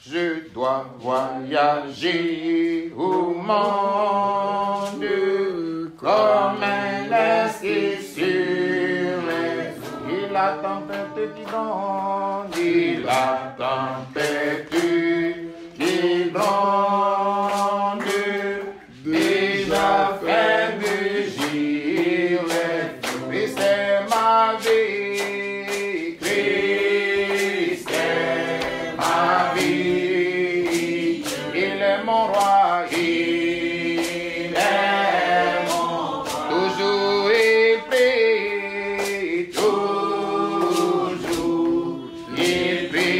Je dois voyager au monde comme un esquisse sur les eaux. Et la tempête qui gronde, et la tempête qui gronde, déjà fait bouger les eaux. Et c'est ma vie, Christ est ma vie. Il est mon roi, il est mon roi. Toujours il prie, toujours il prie.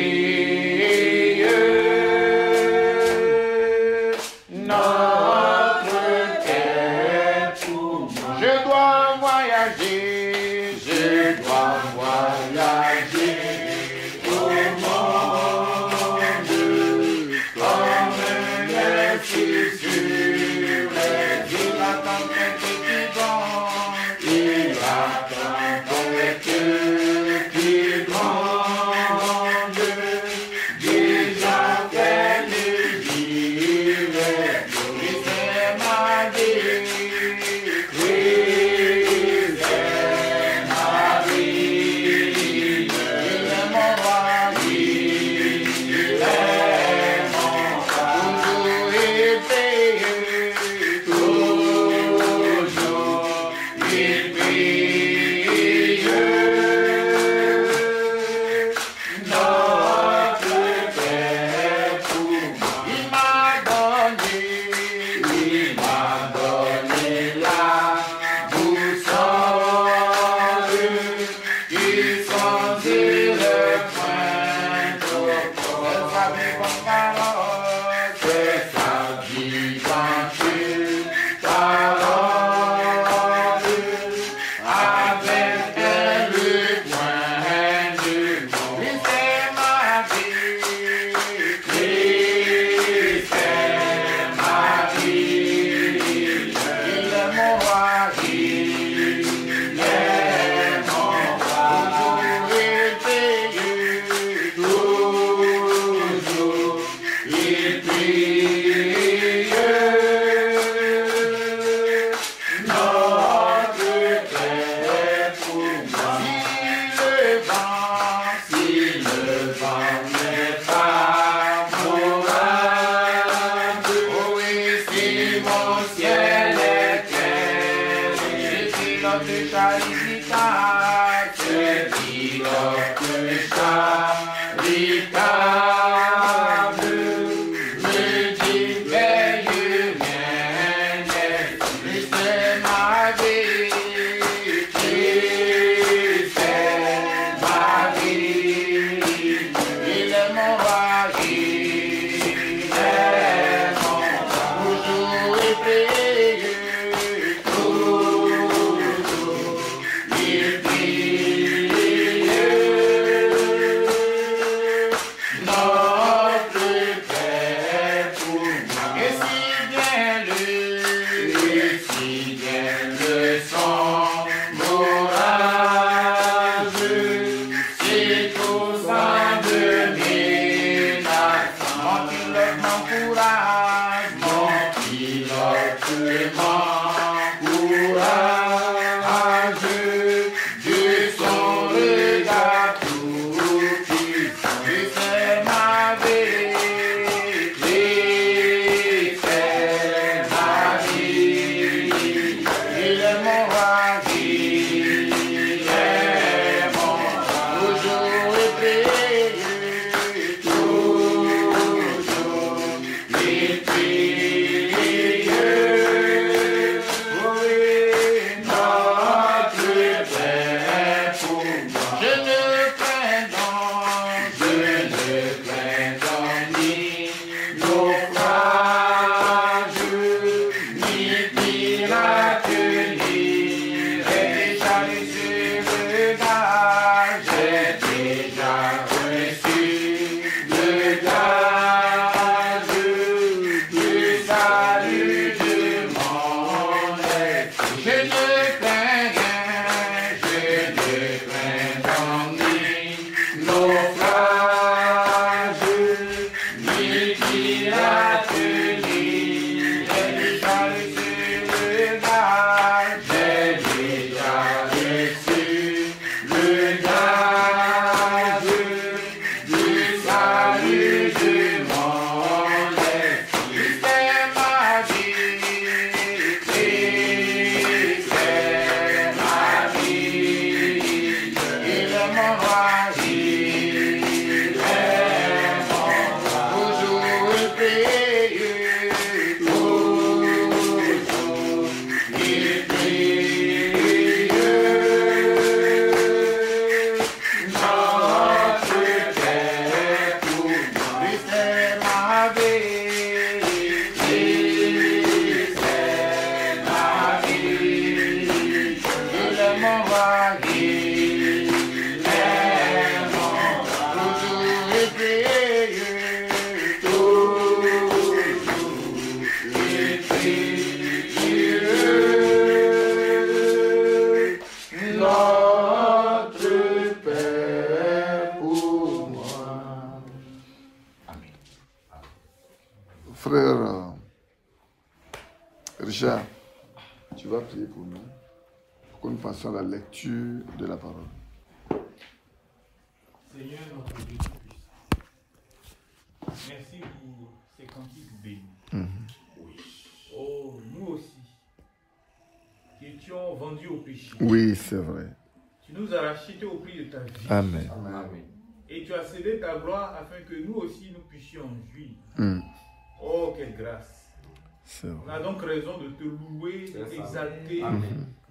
Notre terre pour moi. Je dois voyager, je dois voyager au monde comme un esquisse sur les îles. La tempête qui gronde, et la tempête qui gronde, déjà qu'elle vivait. Christ est ma vie, Christ est ma vie. Il est mon roi, il est mon roi. Toujours il prie, toujours il prie. Notre Père pour moi. Il m'a donné la boussole qui sentit le printemps. C'est sa vivante parole, c'est sa vivante parole. Avec elle le point du monde. Christ est ma vie, Christ est ma vie. Il est mon roi, il est mon roi. Toujours il prie, toujours il prie. Notre Père pour moi. Si le vent n'est pas favorable, oh oui, si mon ciel est clair, je pilote charitable, je pilote charitable, me dit veille rien, Christ est ma vie, Christ est ma vie. Il est mon roi, il est mon roi. Toujours il prie, toujours il prie. Notre Père pour moi. Et si bien le sang m'orage, c'est tout ça de menace. Mon pilote m'encourage, mon pilote m'encourage. De son regard tout puissant, Christ est ma vie, Christ est ma vie. Il est mon roi, il est mon roi. Toujours il prie, toujours il prie. Oui, notre Père pour moi. Je ne crains donc ni naufrage, ni pirate, ni réchappé sur le gage. J'ai déjà reçu le gage du salut de mon esprit. Je ne crains rien, je ne crains donc ni naufrage, ni Aïcha, tu vas prier pour nous, pour que nous passions à la lecture de la parole. Seigneur notre Dieu puissant, merci pour ces cantiques bénis. Oui. Oh, nous aussi, qui étions vendus au péché. Oui, c'est vrai. Tu nous as rachetés au prix de ta vie. Amen. Amen. Et tu as cédé ta gloire afin que nous aussi nous puissions en jouir. Oh, quelle grâce. On a donc raison de te louer, de t'exalter,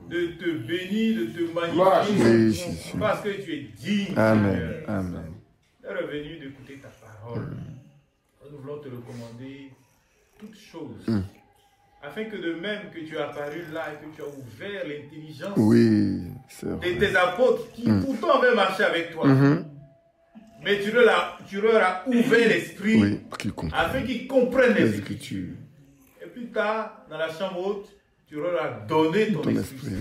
de te bénir, de te magnifier, parce que tu es digne. Amen. Amen. Tu es revenu d'écouter ta parole. Nous voulons te recommander toutes choses, afin que de même que tu es apparu là et que tu as ouvert l'intelligence de tes apôtres qui pourtant avaient marché avec toi, mais tu leur as ouvert l'esprit afin qu'ils comprennent les Écritures. Et plus tard, dans la chambre haute, tu leur as donné ton esprit.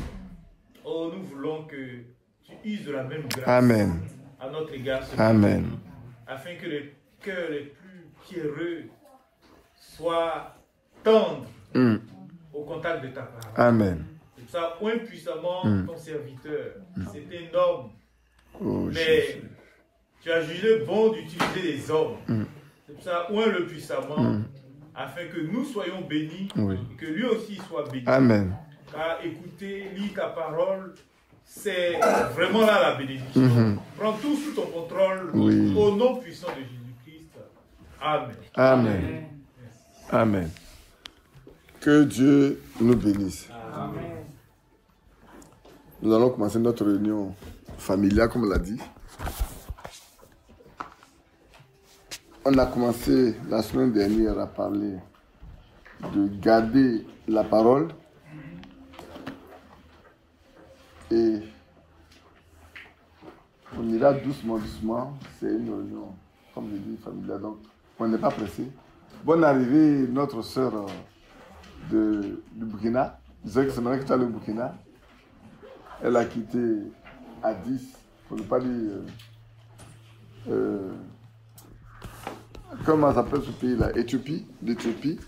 Oh, nous voulons que tu uses de la même grâce à notre égard. Amen. Afin que les cœurs les plus pierreux soient tendres au contact de ta parole. Amen. C'est ça, point puissamment, ton serviteur. C'est énorme. Mais tu as jugé bon d'utiliser les hommes. C'est pour ça, point le puissamment, afin que nous soyons bénis et que lui aussi soit béni. Amen. Car écouter, lire ta parole, c'est vraiment là la bénédiction. Prends tout sous ton contrôle au nom puissant de Jésus-Christ. Amen. Amen. Amen. Que Dieu nous bénisse. Amen. Nous allons commencer notre réunion familiale, comme on l'a dit. On a commencé la semaine dernière à parler de garder la parole et on ira doucement, doucement. C'est une réunion, comme je dis, familiale, donc on n'est pas pressé. Bonne arrivée, notre sœur du Burkina. Je sais que c'est maintenant que tu as le Burkina. Elle a quitté Addis, pour ne pas dire... comment s'appelle ce pays-là? L'Éthiopie.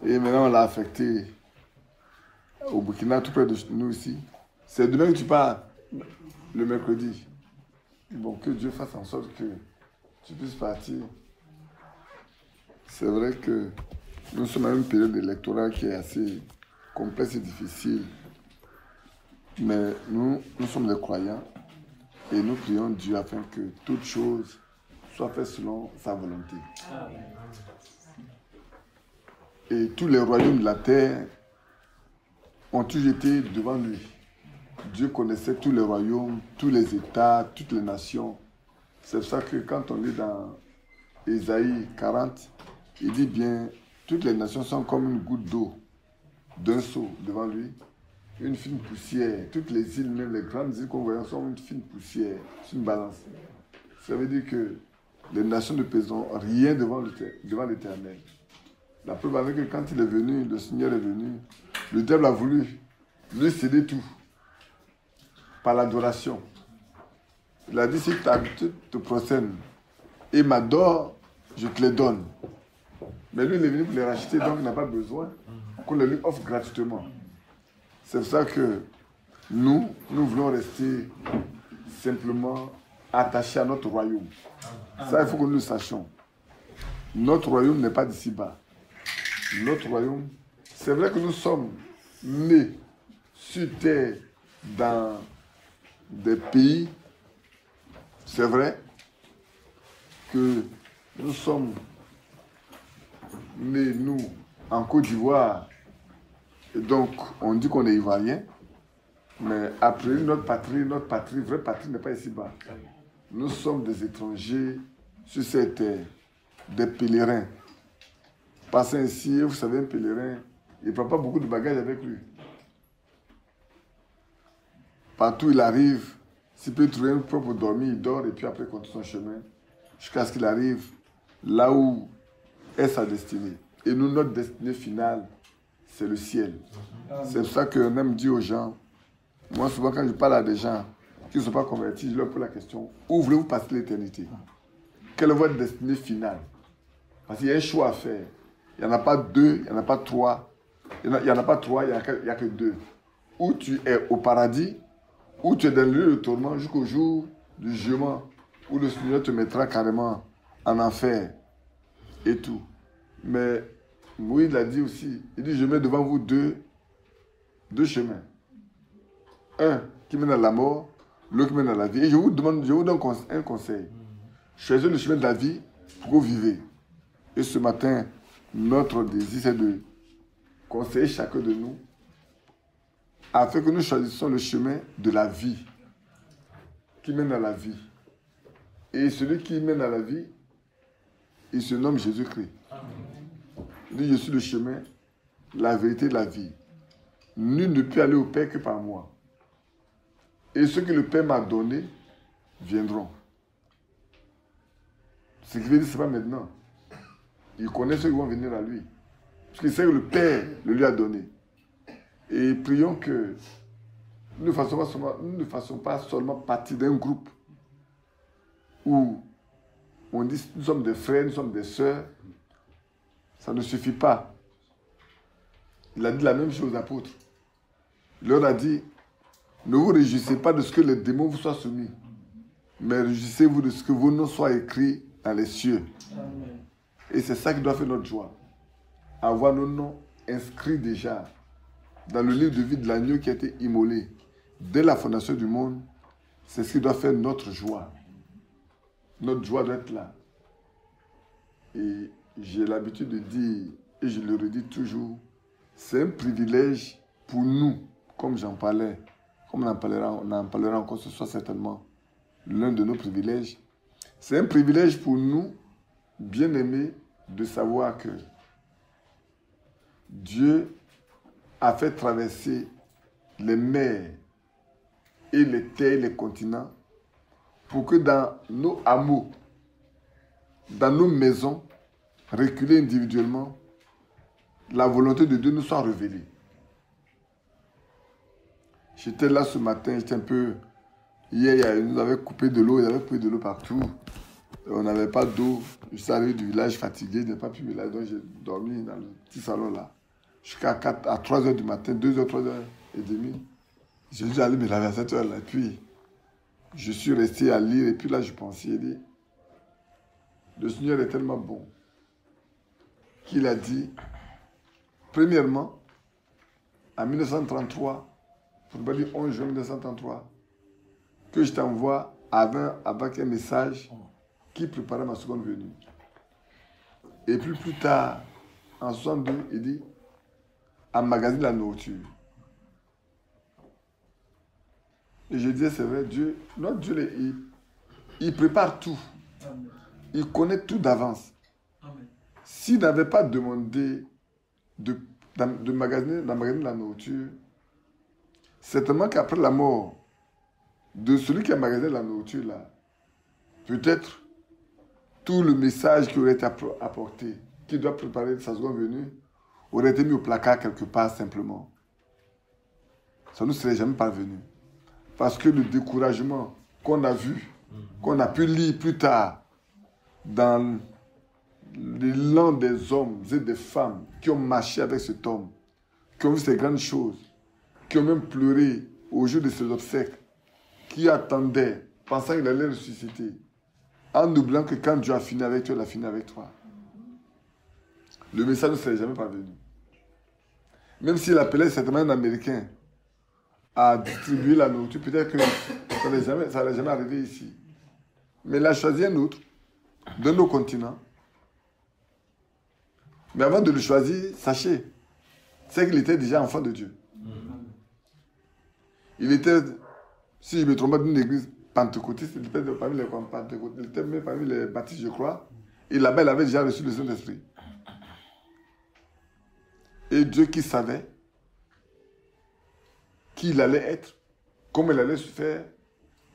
Et maintenant, on l'a affecté au Burkina, tout près de nous ici. C'est demain que tu pars, le mercredi. Bon, que Dieu fasse en sorte que tu puisses partir. C'est vrai que nous sommes à une période électorale qui est assez complexe et difficile. Mais nous sommes des croyants et nous prions Dieu afin que toutes choses soient faites selon sa volonté. Et tous les royaumes de la terre ont toujours été devant lui. Dieu connaissait tous les royaumes, tous les États, toutes les nations. C'est pour ça que quand on lit dans Ésaïe 40, il dit bien, toutes les nations sont comme une goutte d'eau d'un seau devant lui, une fine poussière. Toutes les îles, même les grandes îles qu'on voit, sont une fine poussière, c'est une balance. Ça veut dire que les nations ne pèseront rien devant l'Éternel. La preuve avec que quand il est venu, le Seigneur est venu, le diable a voulu lui céder tout par l'adoration. Il a dit, si tu te procèdes et m'adores, je te les donne. Mais lui, il est venu pour les racheter, donc il n'a pas besoin qu'on les lui offre gratuitement. C'est pour ça que nous voulons rester simplement attachés à notre royaume. Ça, il faut que nous le sachions. Notre royaume n'est pas d'ici-bas. Notre royaume, c'est vrai que nous sommes nés sur terre dans des pays, c'est vrai que nous sommes nés, nous, en Côte d'Ivoire, et donc on dit qu'on est ivoirien, mais après notre patrie, vraie patrie n'est pas ici-bas. Nous sommes des étrangers sur cette terre, des pèlerins. Passant ainsi, vous savez, un pèlerin, il ne prend pas beaucoup de bagages avec lui. Partout où il arrive, s'il peut trouver un peu pour dormir, il dort et puis après il continue son chemin jusqu'à ce qu'il arrive là où est sa destinée. Et nous, notre destinée finale, c'est le ciel. C'est pour ça qu'on aime dire aux gens, moi souvent quand je parle à des gens qui ne sont pas convertis, je leur pose la question, où voulez-vous passer l'éternité? Quelle est votre destinée finale? Parce qu'il y a un choix à faire. Il n'y en a pas deux, il n'y en a pas trois, Il n'y en a pas trois, il n'y a que deux. Ou tu es au paradis, ou tu es dans le lieu de tourment jusqu'au jour du jugement, où le Seigneur te mettra carrément en enfer et tout. Mais Moïse l'a dit aussi, il dit, je mets devant vous deux chemins. Un qui mène à la mort, l'autre qui mène à la vie. Et je vous donne un conseil. Choisissez le chemin de la vie pour que vous vivez. Et ce matin, notre désir, c'est de conseiller chacun de nous afin que nous choisissions le chemin de la vie qui mène à la vie. Et celui qui mène à la vie, il se nomme Jésus-Christ. Il dit, je suis le chemin, la vérité et la vie. Nul ne peut aller au Père que par moi. Et ceux que le Père m'a donné viendront. Ce qui veut dire, ce n'est pas maintenant. Il connaît ceux qui vont venir à lui. Parce qu'il sait que le Père le lui a donné. Et prions que nous ne fassions pas seulement partie d'un groupe où on dit nous sommes des frères, nous sommes des sœurs. Ça ne suffit pas. Il a dit la même chose aux apôtres. Il leur a dit, ne vous réjouissez pas de ce que les démons vous soient soumis, mais réjouissez-vous de ce que vos noms soient écrits dans les cieux. Amen. Et c'est ça qui doit faire notre joie. Avoir nos noms inscrits déjà dans le livre de vie de l'agneau qui a été immolé dès la fondation du monde. C'est ce qui doit faire notre joie. Notre joie doit être là. Et j'ai l'habitude de dire, et je le redis toujours, c'est un privilège pour nous, comme j'en parlais, comme on en parlera encore ce soir certainement, l'un de nos privilèges. C'est un privilège pour nous, bien-aimés, de savoir que Dieu a fait traverser les mers et les terres, les continents, pour que dans nos hameaux, dans nos maisons, reculées individuellement, la volonté de Dieu nous soit révélée. J'étais là ce matin, j'étais un peu... Hier, ils nous avaient coupé de l'eau, ils avaient coupé de l'eau partout. On n'avait pas d'eau. Je suis arrivé du village fatigué, je n'ai pas pu me laver, donc j'ai dormi dans le petit salon là. Jusqu'à 3 heures du matin, 2 heures, 3 heures et demie. J'ai dû aller me laver à 7 heures là. Et puis, je suis resté à lire. Et puis là, je pensais, il dit, le Seigneur est tellement bon qu'il a dit, premièrement, en 1933, pour ne pas dire 11 juin 1933, que je t'envoie avec un message qui préparait ma seconde venue. Et puis plus tard, en 62, il dit, emmagasine la nourriture. Et je disais, c'est vrai, Dieu, notre Dieu, il prépare tout. Amen. Il connaît tout d'avance. S'il n'avait pas demandé d'emmagasiner la nourriture, certainement qu'après la mort de celui qui a emmagasiné la nourriture, là, peut-être tout le message qui aurait été apporté, qui doit préparer sa seconde venue, aurait été mis au placard quelque part simplement. Ça ne nous serait jamais parvenu. Parce que le découragement qu'on a vu, qu'on a pu lire plus tard dans l'élan des hommes et des femmes qui ont marché avec cet homme, qui ont vu ces grandes choses, qui ont même pleuré au jour de ses obsèques, qui attendaient, pensant qu'il allait ressusciter, en oubliant que quand Dieu a fini avec toi, il a fini avec toi. Le message ne serait jamais parvenu. Même s'il appelait certainement un Américain à distribuer la nourriture, peut-être que ça n'allait jamais arriver ici. Mais il a choisi un autre, d'un autre continent. Mais avant de le choisir, sachez, c'est qu'il était déjà enfant de Dieu. Il était, si je ne me trompe pas, d'une église pentecôtiste, il était parmi les pentecôtistes, il était même parmi les baptistes, je crois. Et là-bas, il avait déjà reçu le Saint-Esprit. Et Dieu qui savait qui il allait être, comment il allait se faire,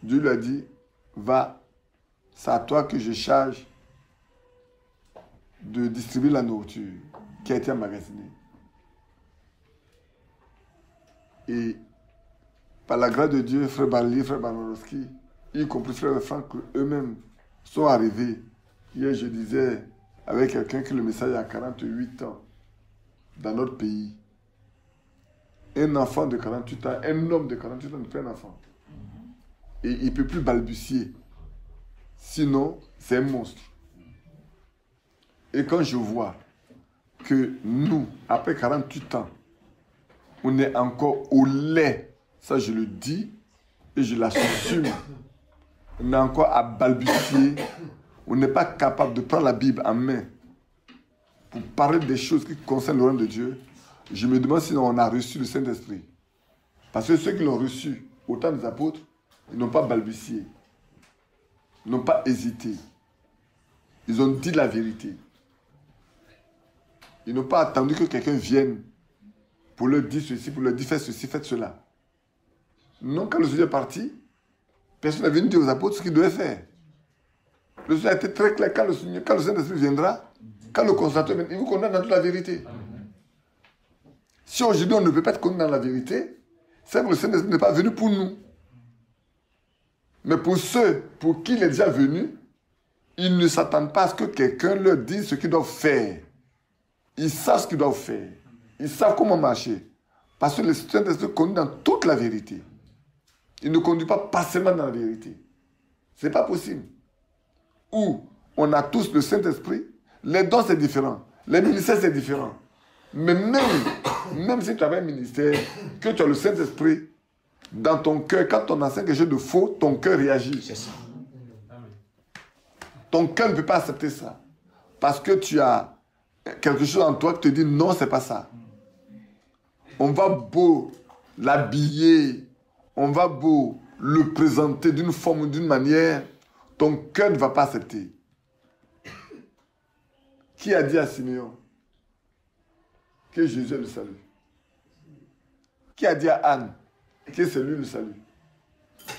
Dieu lui a dit, va, c'est à toi que je charge de distribuer la nourriture qui a été emmagasinée. Et par la grâce de Dieu, frère Barli, frère Banowski, y compris frère Franck, eux-mêmes sont arrivés. Hier, je disais avec quelqu'un que le message a 48 ans dans notre pays. Un enfant de 48 ans, un homme de 48 ans ne fait un enfant. Et il ne peut plus balbutier. Sinon, c'est un monstre. Et quand je vois que nous, après 48 ans, on est encore au lait, ça je le dis et je l'assume, on est encore à balbutier, on n'est pas capable de prendre la Bible en main pour parler des choses qui concernent le royaume de Dieu. Je me demande si on a reçu le Saint-Esprit. Parce que ceux qui l'ont reçu au temps des apôtres, ils n'ont pas balbutié, ils n'ont pas hésité. Ils ont dit la vérité. Ils n'ont pas attendu que quelqu'un vienne pour leur dire ceci, pour leur dire faites ceci, faites cela. Non, quand le Seigneur est parti, personne n'est venu dire aux apôtres ce qu'ils devaient faire. Le Seigneur a été très clair. Quand le Saint-Esprit viendra, quand le consolateur viendra, il vous condamne dans toute la vérité. Si aujourd'hui on ne peut pas être condamné dans la vérité, c'est que le Saint-Esprit n'est pas venu pour nous. Mais pour ceux pour qui il est déjà venu, ils ne s'attendent pas à ce que quelqu'un leur dise ce qu'ils doivent faire. Ils savent ce qu'ils doivent faire. Ils savent comment marcher. Parce que le Saint-Esprit conduit dans toute la vérité. Il ne conduit pas partiellement dans la vérité. Ce n'est pas possible. Ou on a tous le Saint-Esprit, les dons c'est différent, les ministères c'est différent. Mais même si tu avais un ministère, que tu as le Saint-Esprit, dans ton cœur, quand on enseigne quelque chose de faux, ton cœur réagit. C'est ça. Ton cœur ne peut pas accepter ça. Parce que tu as quelque chose en toi qui te dit non, c'est pas ça. On va beau l'habiller, on va beau le présenter d'une forme ou d'une manière, ton cœur ne va pas accepter. Qui a dit à Simeon que Jésus est le salut? Qui a dit à Anne que c'est lui le salut?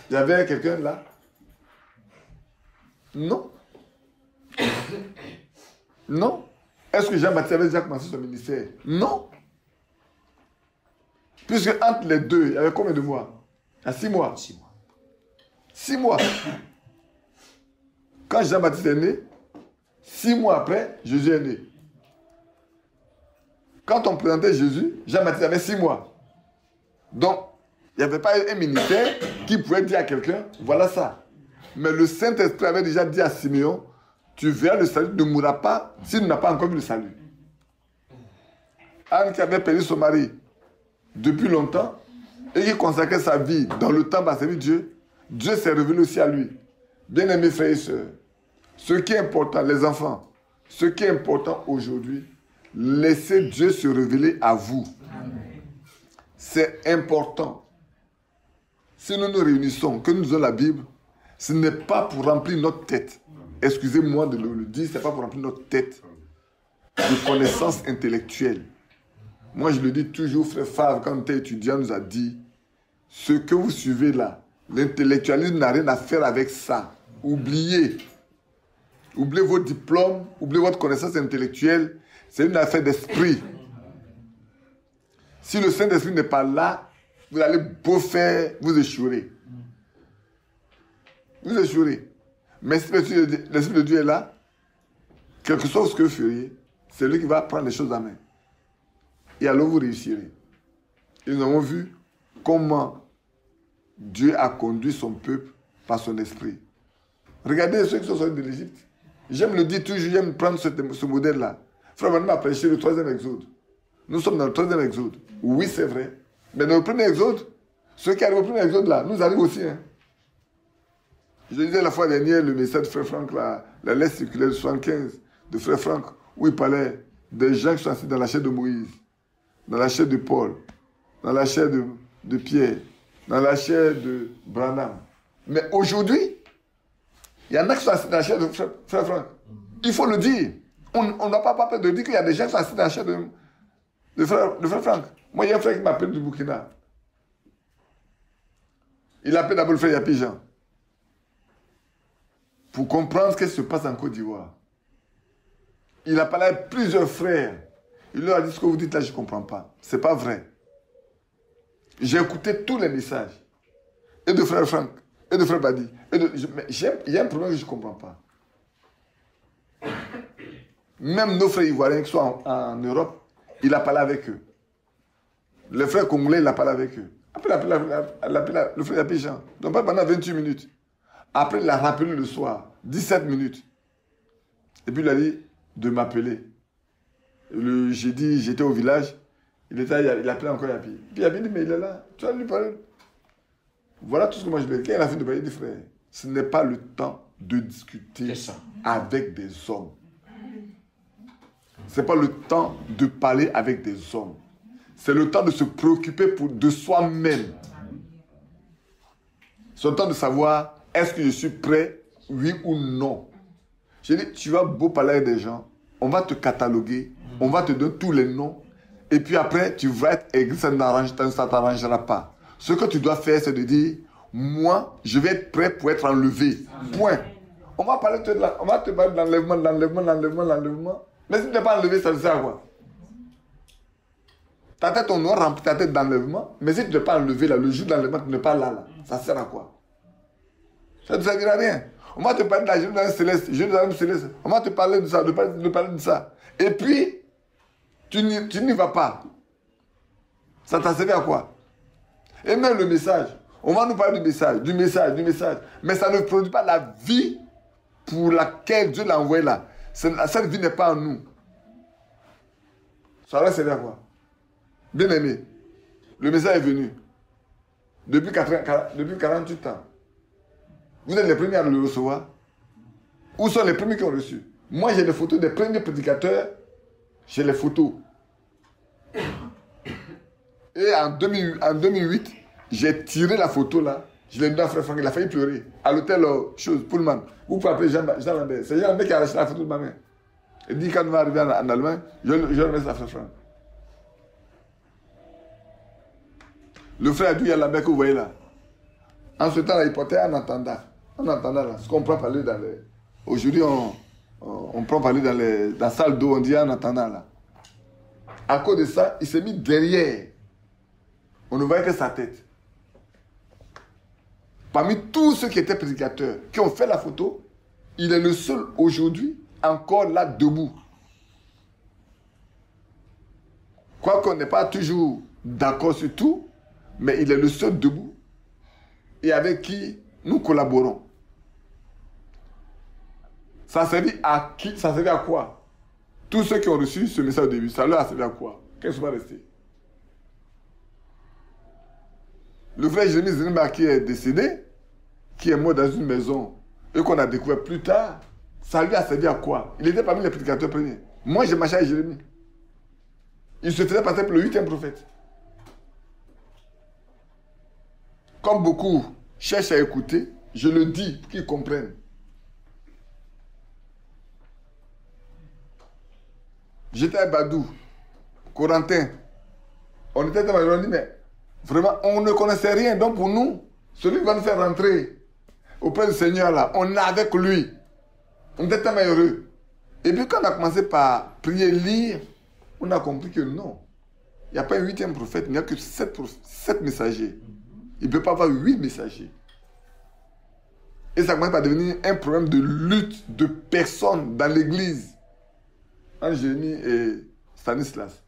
Il y avait quelqu'un là? Non. Non. Est-ce que Jean-Baptiste avait déjà commencé son ministère? Non. Puisque entre les deux, il y avait combien de mois? Il y a 6 mois. 6 mois. 6 mois. Quand Jean-Baptiste est né, 6 mois après, Jésus est né. Quand on présentait Jésus, Jean-Baptiste avait 6 mois. Donc, il n'y avait pas un ministère qui pouvait dire à quelqu'un, voilà ça. Mais le Saint-Esprit avait déjà dit à Simeon, tu verras le salut ne mourra pas s'il n'a pas encore vu le salut. Anne qui avait perdu son mari depuis longtemps et qui consacrait sa vie dans le temple à servir Dieu, Dieu s'est révélé aussi à lui. Bien-aimés frères et sœurs, ce qui est important, les enfants, ce qui est important aujourd'hui, laissez Dieu se révéler à vous. C'est important. Si nous nous réunissons, que nous lisons la Bible, ce n'est pas pour remplir notre tête. Excusez-moi de le dire, ce n'est pas pour remplir notre tête de connaissances intellectuelles. Moi, je le dis toujours, frère Favre, quand on était étudiant, nous a dit, ce que vous suivez là, l'intellectualisme n'a rien à faire avec ça. Oubliez. Oubliez vos diplômes, oubliez votre connaissance intellectuelle. C'est une affaire d'esprit. Si le Saint-Esprit n'est pas là, vous allez beau faire, vous échouerez. Vous échouerez. Mais si l'Esprit de Dieu est là, quelque chose que vous feriez, c'est lui qui va prendre les choses en main. Et alors vous réussirez. Et nous avons vu comment Dieu a conduit son peuple par son esprit. Regardez ceux qui sont sortis de l'Égypte. J'aime le dire toujours, j'aime prendre ce modèle-là. Frère Manon a prêché le 3e exode. Nous sommes dans le 3e exode. Oui, c'est vrai. Mais dans le premier exode, ceux qui arrivent au premier exode là, nous arrivent aussi. Hein. Je disais la fois dernière le message de Frère Franck, la lettre circulaire de 75 de Frère Franck, où il parlait des gens qui sont assis dans la chair de Moïse, dans la chair de Paul, dans la chair de Pierre, dans la chair de Branham. Mais aujourd'hui, il y en a qui sont assis dans la chair de Frère Franck. Il faut le dire. On n'a pas peur de dire qu'il y a des gens qui sont assis dans la chair de Frère Franck. Moi, il y a un frère qui m'appelle du Burkina. Il appelle d'abord le frère Yapi Jean. Pour comprendre ce qui se passe en Côte d'Ivoire. Il a parlé avec plusieurs frères. Il leur a dit ce que vous dites là, je ne comprends pas. Ce n'est pas vrai. J'ai écouté tous les messages. Et de frère Franck, et de frère Badi. Mais il y a un problème que je ne comprends pas. Même nos frères ivoiriens qui sont en Europe, il a parlé avec eux. Les frères congolais, il a parlé avec eux. Après, le frère a appelé Jean. Donc, pas pendant 28 minutes. Après, il a rappelé le soir, 17 minutes. Et puis, il a dit de m'appeler. J'ai dit, j'étais au village. Il a appelé encore Yapi. Puis Yapi dit, mais il est là. Tu vas lui parler. Voilà tout ce que moi je lui ai dit. Quand il a fait de parler, il dit, frère, ce n'est pas le temps de discuter avec des hommes. Ce n'est pas le temps de parler avec des hommes. C'est le temps de se préoccuper de soi-même. C'est le temps de savoir, est-ce que je suis prêt, oui ou non. J'ai dit, tu vas beau parler avec des gens, on va te cataloguer, on va te donner tous les noms, et puis après, tu vas être ça ne t'arrangera pas. Ce que tu dois faire, c'est de dire, moi, je vais être prêt pour être enlevé. Point. On va parler de l'enlèvement. Mais si tu n'es pas enlevé, ça sert à quoi? Ta tête, on aura rempli ta tête d'enlèvement, mais si tu n'es pas enlevé, là, le jour de l'enlèvement, tu n'es pas là, ça sert à quoi? Ça ne servira à rien. On va te parler de la Jérusalem céleste, on va te parler de ça, de parler de ça. Et puis, tu n'y vas pas. Ça t'a servi à quoi? Et même le message, on va nous parler du message. Mais ça ne produit pas la vie pour laquelle Dieu l'a envoyé là. Cette vie n'est pas en nous. Ça va servir à quoi? Bien aimé, le message est venu. Depuis 48 ans. Vous êtes les premiers à le recevoir. Où sont les premiers qui ont reçu? Moi, j'ai les photos des premiers prédicateurs. J'ai les photos. Et en 2008, j'ai tiré la photo là. Je l'ai donné à Frère Franck. Il a failli pleurer. À l'hôtel Pullman. Vous pouvez appeler Jean Lambert. C'est Jean Lambert qui a arraché la photo de ma main. Il dit quand on va arriver en Allemagne, je remercie à Frère Franck. Le frère Dieu Lambert que vous voyez là. En ce temps-là, il portait un entendant. Un entendant là. Ce qu'on prend parler dans les. Aujourd'hui, on prend parler dans la salle d'eau, on dit un entendant là. À cause de ça, il s'est mis derrière. On ne voyait que sa tête. Parmi tous ceux qui étaient prédicateurs, qui ont fait la photo, il est le seul aujourd'hui encore là debout. Quoiqu'on n'est pas toujours d'accord sur tout, mais il est le seul debout et avec qui nous collaborons. Ça servi à qui? Ça servi à quoi? Tous ceux qui ont reçu ce message au début, ça leur a servi à quoi? Qu'est-ce qui va rester? Le frère Jérémie Zinimba qui est décédé, qui est mort dans une maison et qu'on a découvert plus tard, ça lui a servi à quoi? Il était parmi les prédicateurs premiers. Moi, j'ai marché avec Jérémie. Il se faisait passer pour le 8e prophète. Comme beaucoup cherchent à écouter, je le dis, qu'ils comprennent. J'étais à Badou, Corentin. On était dans la dit, mais vraiment, on ne connaissait rien. Donc pour nous, celui qui va nous faire rentrer auprès du Seigneur là, on est avec lui. On était tellement heureux. Et puis quand on a commencé par prier, lire, on a compris que non. Il n'y a pas un 8e prophète, il n'y a que 7 messagers. Il ne peut pas avoir 8 messagers. Et ça commence à devenir un problème de lutte de personnes dans l'église. Entre Jérémie et Stanislas.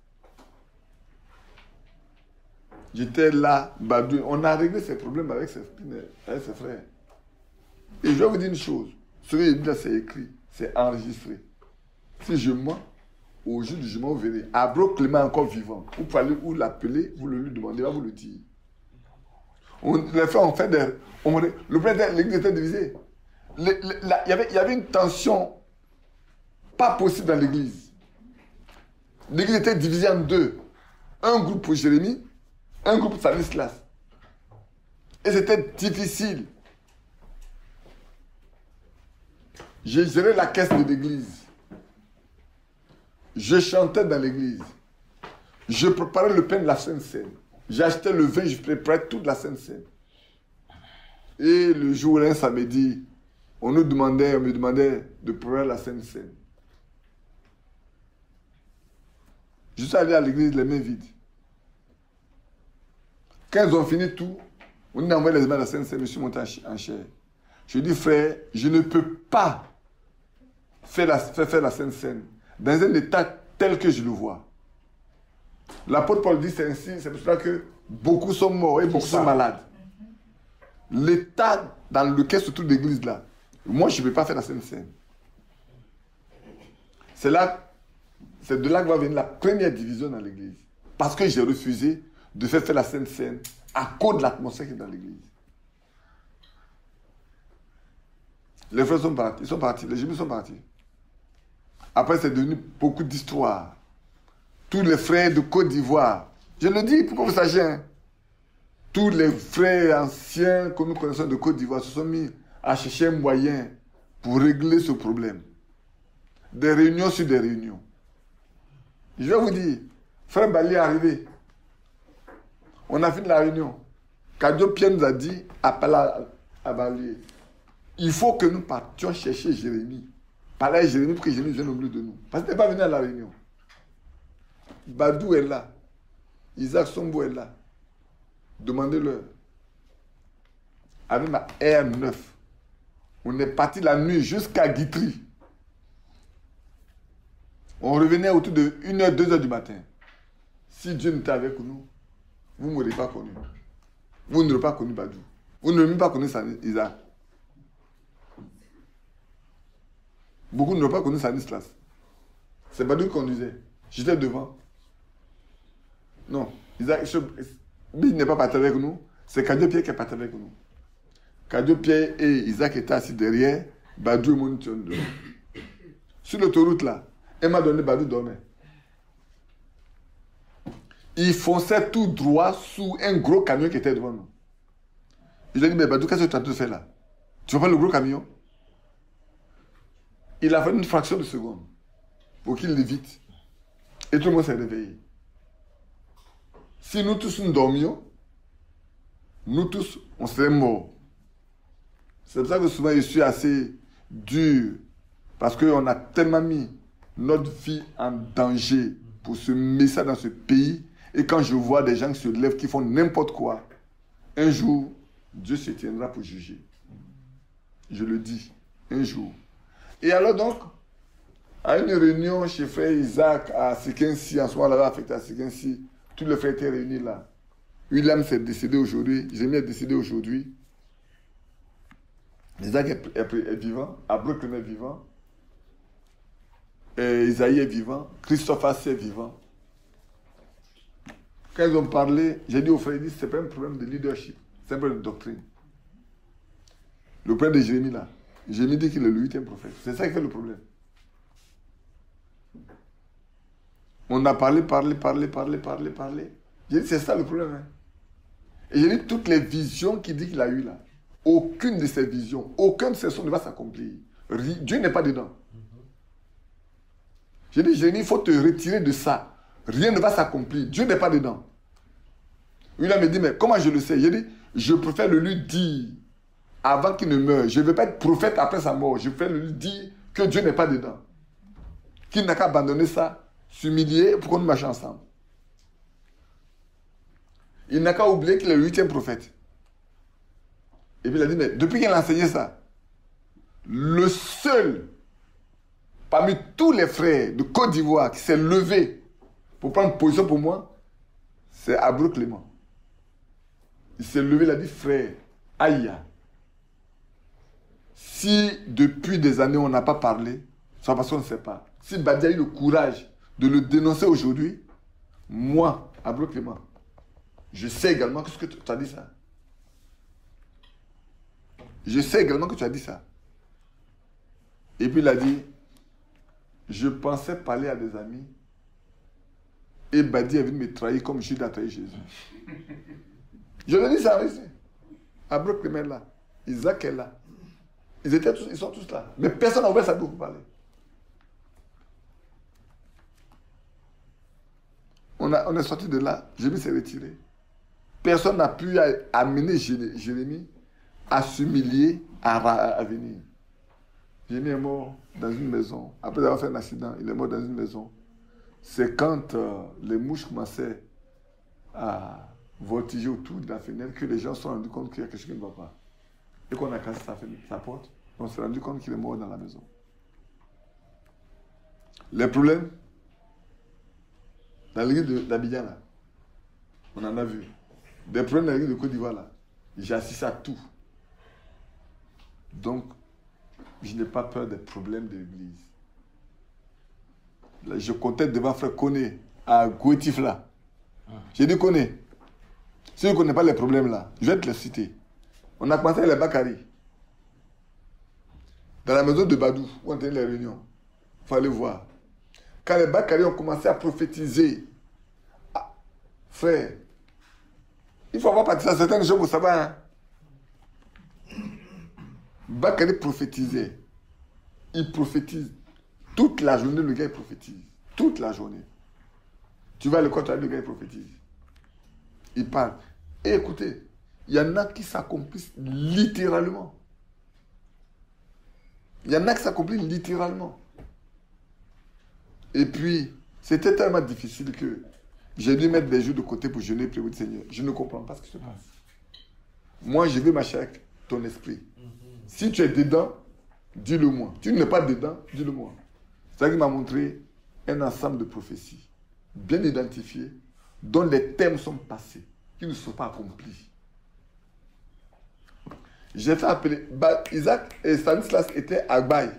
J'étais là, Badou. On a réglé ces problèmes avec ses frères. Et je vais vous dire une chose. Ce que j'ai dit là, c'est écrit, c'est enregistré. Si je mens, au jour du jugement, vous verrez. Abro Clément encore vivant. Vous pouvez aller où l'appeler, vous le lui demandez, il va vous le dire. Les frères ont fait des... le problème, l'église était divisée. Il y avait une tension pas possible dans l'église. L'église était divisée en deux. Un groupe pour Jérémie, un groupe pour Stanislas. Et c'était difficile. J'ai géré la caisse de l'église. Je chantais dans l'église. Je préparais le pain de la Sainte Seine. J'achetais le vin, je préparais toute la Sainte Seine. Et le jour, un samedi, on me demandait de préparer la Sainte Seine. Je suis allé à l'église les mains vides. Quand ils ont fini tout, on a envoyé les mains de la Sainte Seine, je suis monté en chair. Je dis, frère, je ne peux pas faire la Sainte Seine dans un état tel que je le vois. L'apôtre Paul dit c'est ainsi, c'est pour cela que beaucoup sont morts et beaucoup sont malades. L'état dans lequel se trouve l'église là, moi je ne peux pas faire la Sainte Seine. C'est de là que va venir la première division dans l'église. Parce que j'ai refusé de faire la Sainte Seine à cause de l'atmosphère qui est dans l'église. Les frères sont partis, ils sont partis, les jumeaux sont partis. Après, c'est devenu beaucoup d'histoires. Tous les frères de Côte d'Ivoire, je le dis pour que vous sachiez, hein, tous les frères anciens que nous connaissons de Côte d'Ivoire se sont mis à chercher un moyen pour régler ce problème. Des réunions sur des réunions. Je vais vous dire, frère Bali est arrivé. On a fini la réunion. Kadio Pierre nous a dit, appelle à Bali. Il faut que nous partions chercher Jérémie. Parler à Jérémie pour que Jérémie vienne au milieu de nous. Parce qu'il n'est pas venu à la réunion. Badou est là. Isaac Sombo est là. Demandez-leur. Avec ma R9, on est parti la nuit jusqu'à Guitry. On revenait autour de 1h, 2h du matin. Si Dieu n'était avec nous, vous ne m'aurez pas connu. Vous n'aurez pas connu Badou. Vous n'aurez même pas connu Isaac. Beaucoup n'auraient pas connu Stanislas. C'est Badou qui conduisait. J'étais devant. Non, Isaac, il n'est pas parti avec nous. C'est Kadio Pierre qui est parti avec nous. Kadio Pierre et Isaac étaient assis derrière. Badou et Monition devant. Sur l'autoroute là, elle m'a donné Badou dormait. Il fonçait tout droit sous un gros camion qui était devant nous. Je lui ai dit, mais Badou, qu'est-ce que tu as tout fait là? Tu vois pas le gros camion? Il a fait une fraction de seconde pour qu'il l'évite. Et tout le monde s'est réveillé. Si nous tous nous dormions, nous tous, on serait morts. C'est pour ça que souvent je suis assez dur. Parce qu'on a tellement mis notre vie en danger pour se mettre ça dans ce pays. Et quand je vois des gens qui se lèvent, qui font n'importe quoi, un jour, Dieu se tiendra pour juger. Je le dis, un jour. Et alors donc, à une réunion chez frère Isaac à Sekensi, en ce moment-là, affecté à Sekensi, tous les frères étaient réunis là. William s'est décédé aujourd'hui, Jérémie est décédé aujourd'hui. Isaac est vivant, Abraham est vivant, et Isaïe est vivant, Christophe Assé est vivant. Quand ils ont parlé, j'ai dit aux frères, ce n'est pas un problème de leadership, c'est un problème de doctrine. Le problème de Jérémie là, Jérémie dit qu'il est le 8e prophète. C'est ça qui fait le problème. On a parlé. J'ai dit, c'est ça le problème. Hein. Et j'ai dit, toutes les visions qu'il dit qu'il a eues là, aucune de ces visions, aucun de ces sons ne va s'accomplir. Dieu n'est pas dedans. J'ai dit, Jérémie, il faut te retirer de ça. Rien ne va s'accomplir. Dieu n'est pas dedans. William me dit, mais comment je le sais? J'ai dit, je préfère le lui dire avant qu'il ne meure. Je ne veux pas être prophète après sa mort. Je préfère lui dire que Dieu n'est pas dedans. Qu'il n'a qu'à abandonner ça, s'humilier pour qu'on marche ensemble. Il n'a qu'à oublier qu'il est le 8e prophète. Et puis il a dit, mais depuis qu'il a enseigné ça, le seul parmi tous les frères de Côte d'Ivoire qui s'est levé pour prendre position pour moi, c'est Abdou Clément. Il s'est levé, il a dit, frère, aïe. Si depuis des années on n'a pas parlé, c'est parce qu'on ne sait pas. Si Badi a eu le courage de le dénoncer aujourd'hui, moi, Abdou Clément, je sais également que tu as dit ça. Je sais également que tu as dit ça. Et puis il a dit, je pensais parler à des amis et Badi est venu me trahir comme Judas a trahi Jésus. Je le dis ça ici. Abdou Clément est là. Isaac est là. Ils sont tous là. Mais personne n'a ouvert sa bouche pour parler. On est sorti de là. Jérémie s'est retiré. Personne n'a pu amener Jérémie à s'humilier, à venir. Jérémie est mort dans une maison. Après avoir fait un accident, il est mort dans une maison. C'est quand les mouches commençaient à voltiger autour de la fenêtre que les gens se sont rendus compte qu'il y a quelque chose qui ne va pas. Et qu'on a cassé sa porte, on s'est rendu compte qu'il est mort dans la maison. Les problèmes, Dans l'église d'Abidjan, là, on en a vu. Des problèmes dans l'église de Côte d'Ivoire, là, j'ai assisté à tout. Donc, je n'ai pas peur des problèmes de l'église. Là, je comptais devant frère Koné, à Gouetif, là. J'ai dit Koné, si vous ne connaissez pas les problèmes, là, je vais te les citer. On a commencé avec les Bakary. Dans la maison de Badou, où on tenait les réunions. Il faut aller voir. Quand les Bakary ont commencé à prophétiser, frère, il faut avoir participé à certaines choses pour savoir. Hein. Bakary prophétisait. Il prophétise. Toute la journée, le gars, il prophétise. Toute la journée. Tu vas à l'école, le gars, il prophétise. Il parle. Et écoutez, il y en a qui s'accomplissent littéralement. Il y en a qui s'accomplissent littéralement. Et puis, c'était tellement difficile que j'ai dû mettre des jours de côté pour jeûner et prier au Seigneur. Je ne comprends pas ce qui se passe. Moi, je veux marcher avec ton esprit. Si tu es dedans, dis-le moi. Tu n'es pas dedans, dis-le moi. C'est ça qui m'a montré un ensemble de prophéties bien identifiées, dont les thèmes sont passés, qui ne sont pas accomplis. J'ai fait appeler. Isaac et Stanislas étaient à Agbaï,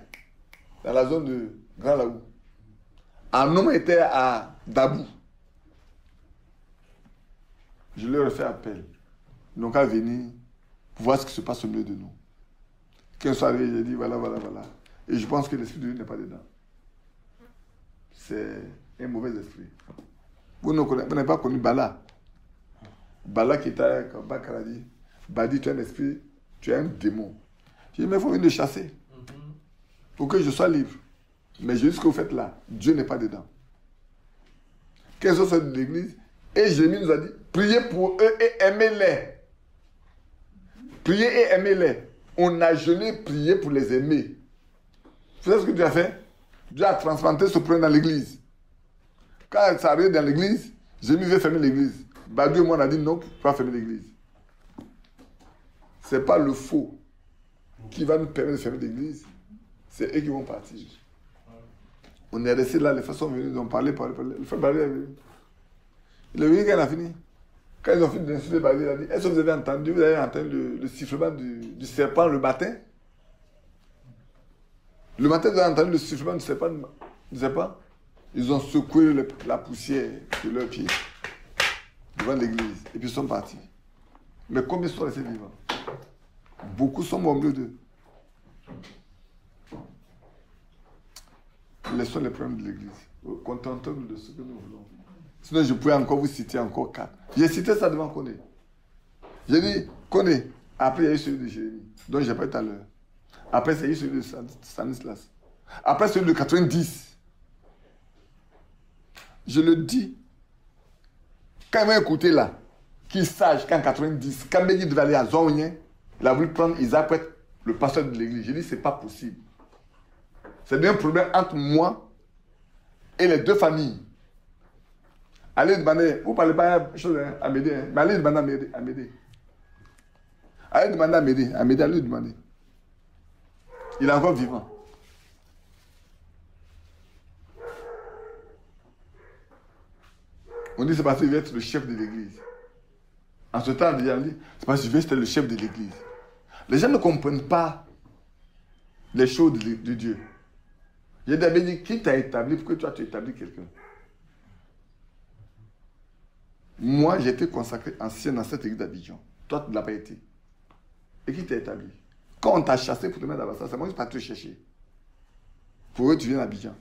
dans la zone de Grand Laou. Un homme était à Dabou. Je leur ai fait appel. Ils n'ont qu'à venir pour voir ce qui se passe au milieu de nous. Quand ils sont arrivés, j'ai dit voilà. Et je pense que l'esprit de Dieu n'est pas dedans. C'est un mauvais esprit. Vous n'avez pas connu Bala. Bala qui était avec Bakaradi. Badi, tu es un esprit, tu es un démon. J'ai dit, mais il faut venir le chasser. Pour que je sois libre. Mais je dis ce que vous faites là, Dieu n'est pas dedans. Qu'est-ce que c'est de l'église? Et Jérémie nous a dit, priez pour eux et aimez-les. Priez et aimez-les. On a jeûné, prié pour les aimer. Vous savez ce que Dieu a fait? Dieu a transplanté ce problème dans l'église. Quand ça arrive dans l'église, Jérémie veut fermer l'église. Dieu et moi on a dit non, il ne faut pas fermer l'église. Ce n'est pas le faux qui va nous permettre de fermer l'église. C'est eux qui vont partir. On est resté là, les frères sont venus, ils ont parlé. Le frère Barry est venu. Il est venu quand il a fini. Quand ils ont fini d'insulter Barry, il a dit, est-ce que vous avez entendu le sifflement du serpent le matin? Le matin, vous avez entendu le sifflement du serpent? Ils ont secoué la poussière de leurs pieds devant l'église. Et puis ils sont partis. Mais combien sont restés vivants? Beaucoup sont morts au milieu d'eux. Laissons les problèmes de l'église. Contentons-nous de ce que nous voulons. Sinon, je pourrais encore vous citer encore 4. J'ai cité ça devant Koné. J'ai dit, Koné. Après, il y a eu celui de Jérémie, dont j'ai parlé tout à l'heure. Après, il y a eu celui de Stanislas. Après, celui de 90. Je le dis. Quand il m'a écouté là, qu'il sache qu'en 90, quand Béni devait aller à Zonien, il a voulu prendre Isaac pour être le pasteur de l'église. J'ai dit, c'est pas possible. C'est bien un problème entre moi et les deux familles. Allez demander, vous ne parlez pas à Médé, mais allez demander à Médé. Allez demander à Médé, allez demander. Il est encore vivant. On dit c'est parce qu'il veut être le chef de l'église. En ce temps, on dit c'est parce qu'il veut être le chef de l'église. Les gens ne comprennent pas les choses de Dieu. J'ai dit, qui t'a établi pour que toi tu établis quelqu'un? Moi, j'ai été consacré ancien dans cette église d'Abidjan. Toi, tu ne l'as pas été. Et qui t'a établi? Quand on t'a chassé pour te mettre là-bas, c'est moi qui suis parti te chercher. Pour eux, tu viens d'Abidjan.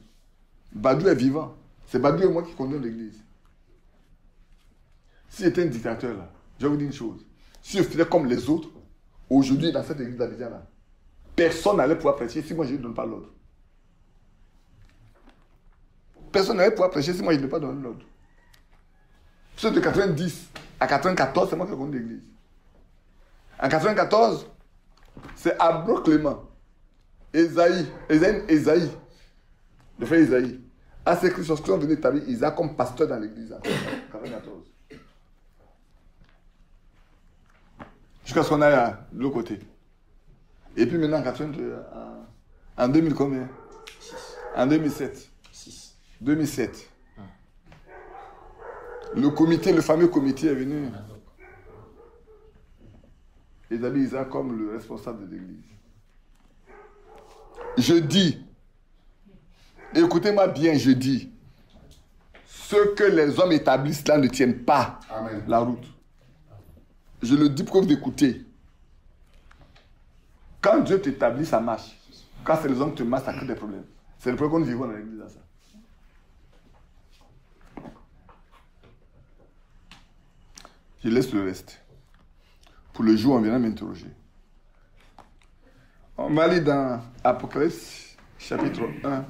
Badou est vivant. C'est Badou et moi qui conduisons l'église. S'il était un dictateur, là, je vais vous dire une chose. Si je faisais comme les autres, aujourd'hui, dans cette église d'Abidjan, là, personne n'allait pouvoir prêcher si moi je ne donne pas l'ordre. Personne n'allait pouvoir prêcher si moi je ne donne pas l'ordre. Ceux de 90 à 94, c'est moi qui conduis l'église. En 94, c'est Abro Clément, Esaïe, le frère Esaïe, a ces Christians qui sont venus établir Isaac comme pasteur dans l'église en 94. Jusqu'à ce qu'on aille de l'autre côté. Et puis maintenant, en 2000 combien? En 2007. 2007. Le comité, le fameux comité est venu. Et établi Isaac comme le responsable de l'église. Je dis, écoutez-moi bien, je dis, ce que les hommes établissent là ne tiennent pas Amen. La route. Je le dis pour que vous écoutez. Quand Dieu t'établit, ça marche. Quand c'est les hommes qui te marchent, ça crée des problèmes. C'est le problème qu'on vit dans l'église à ça. Je laisse le reste. Pour le jour, on viendra m'interroger. On va aller dans Apocalypse, chapitre 1.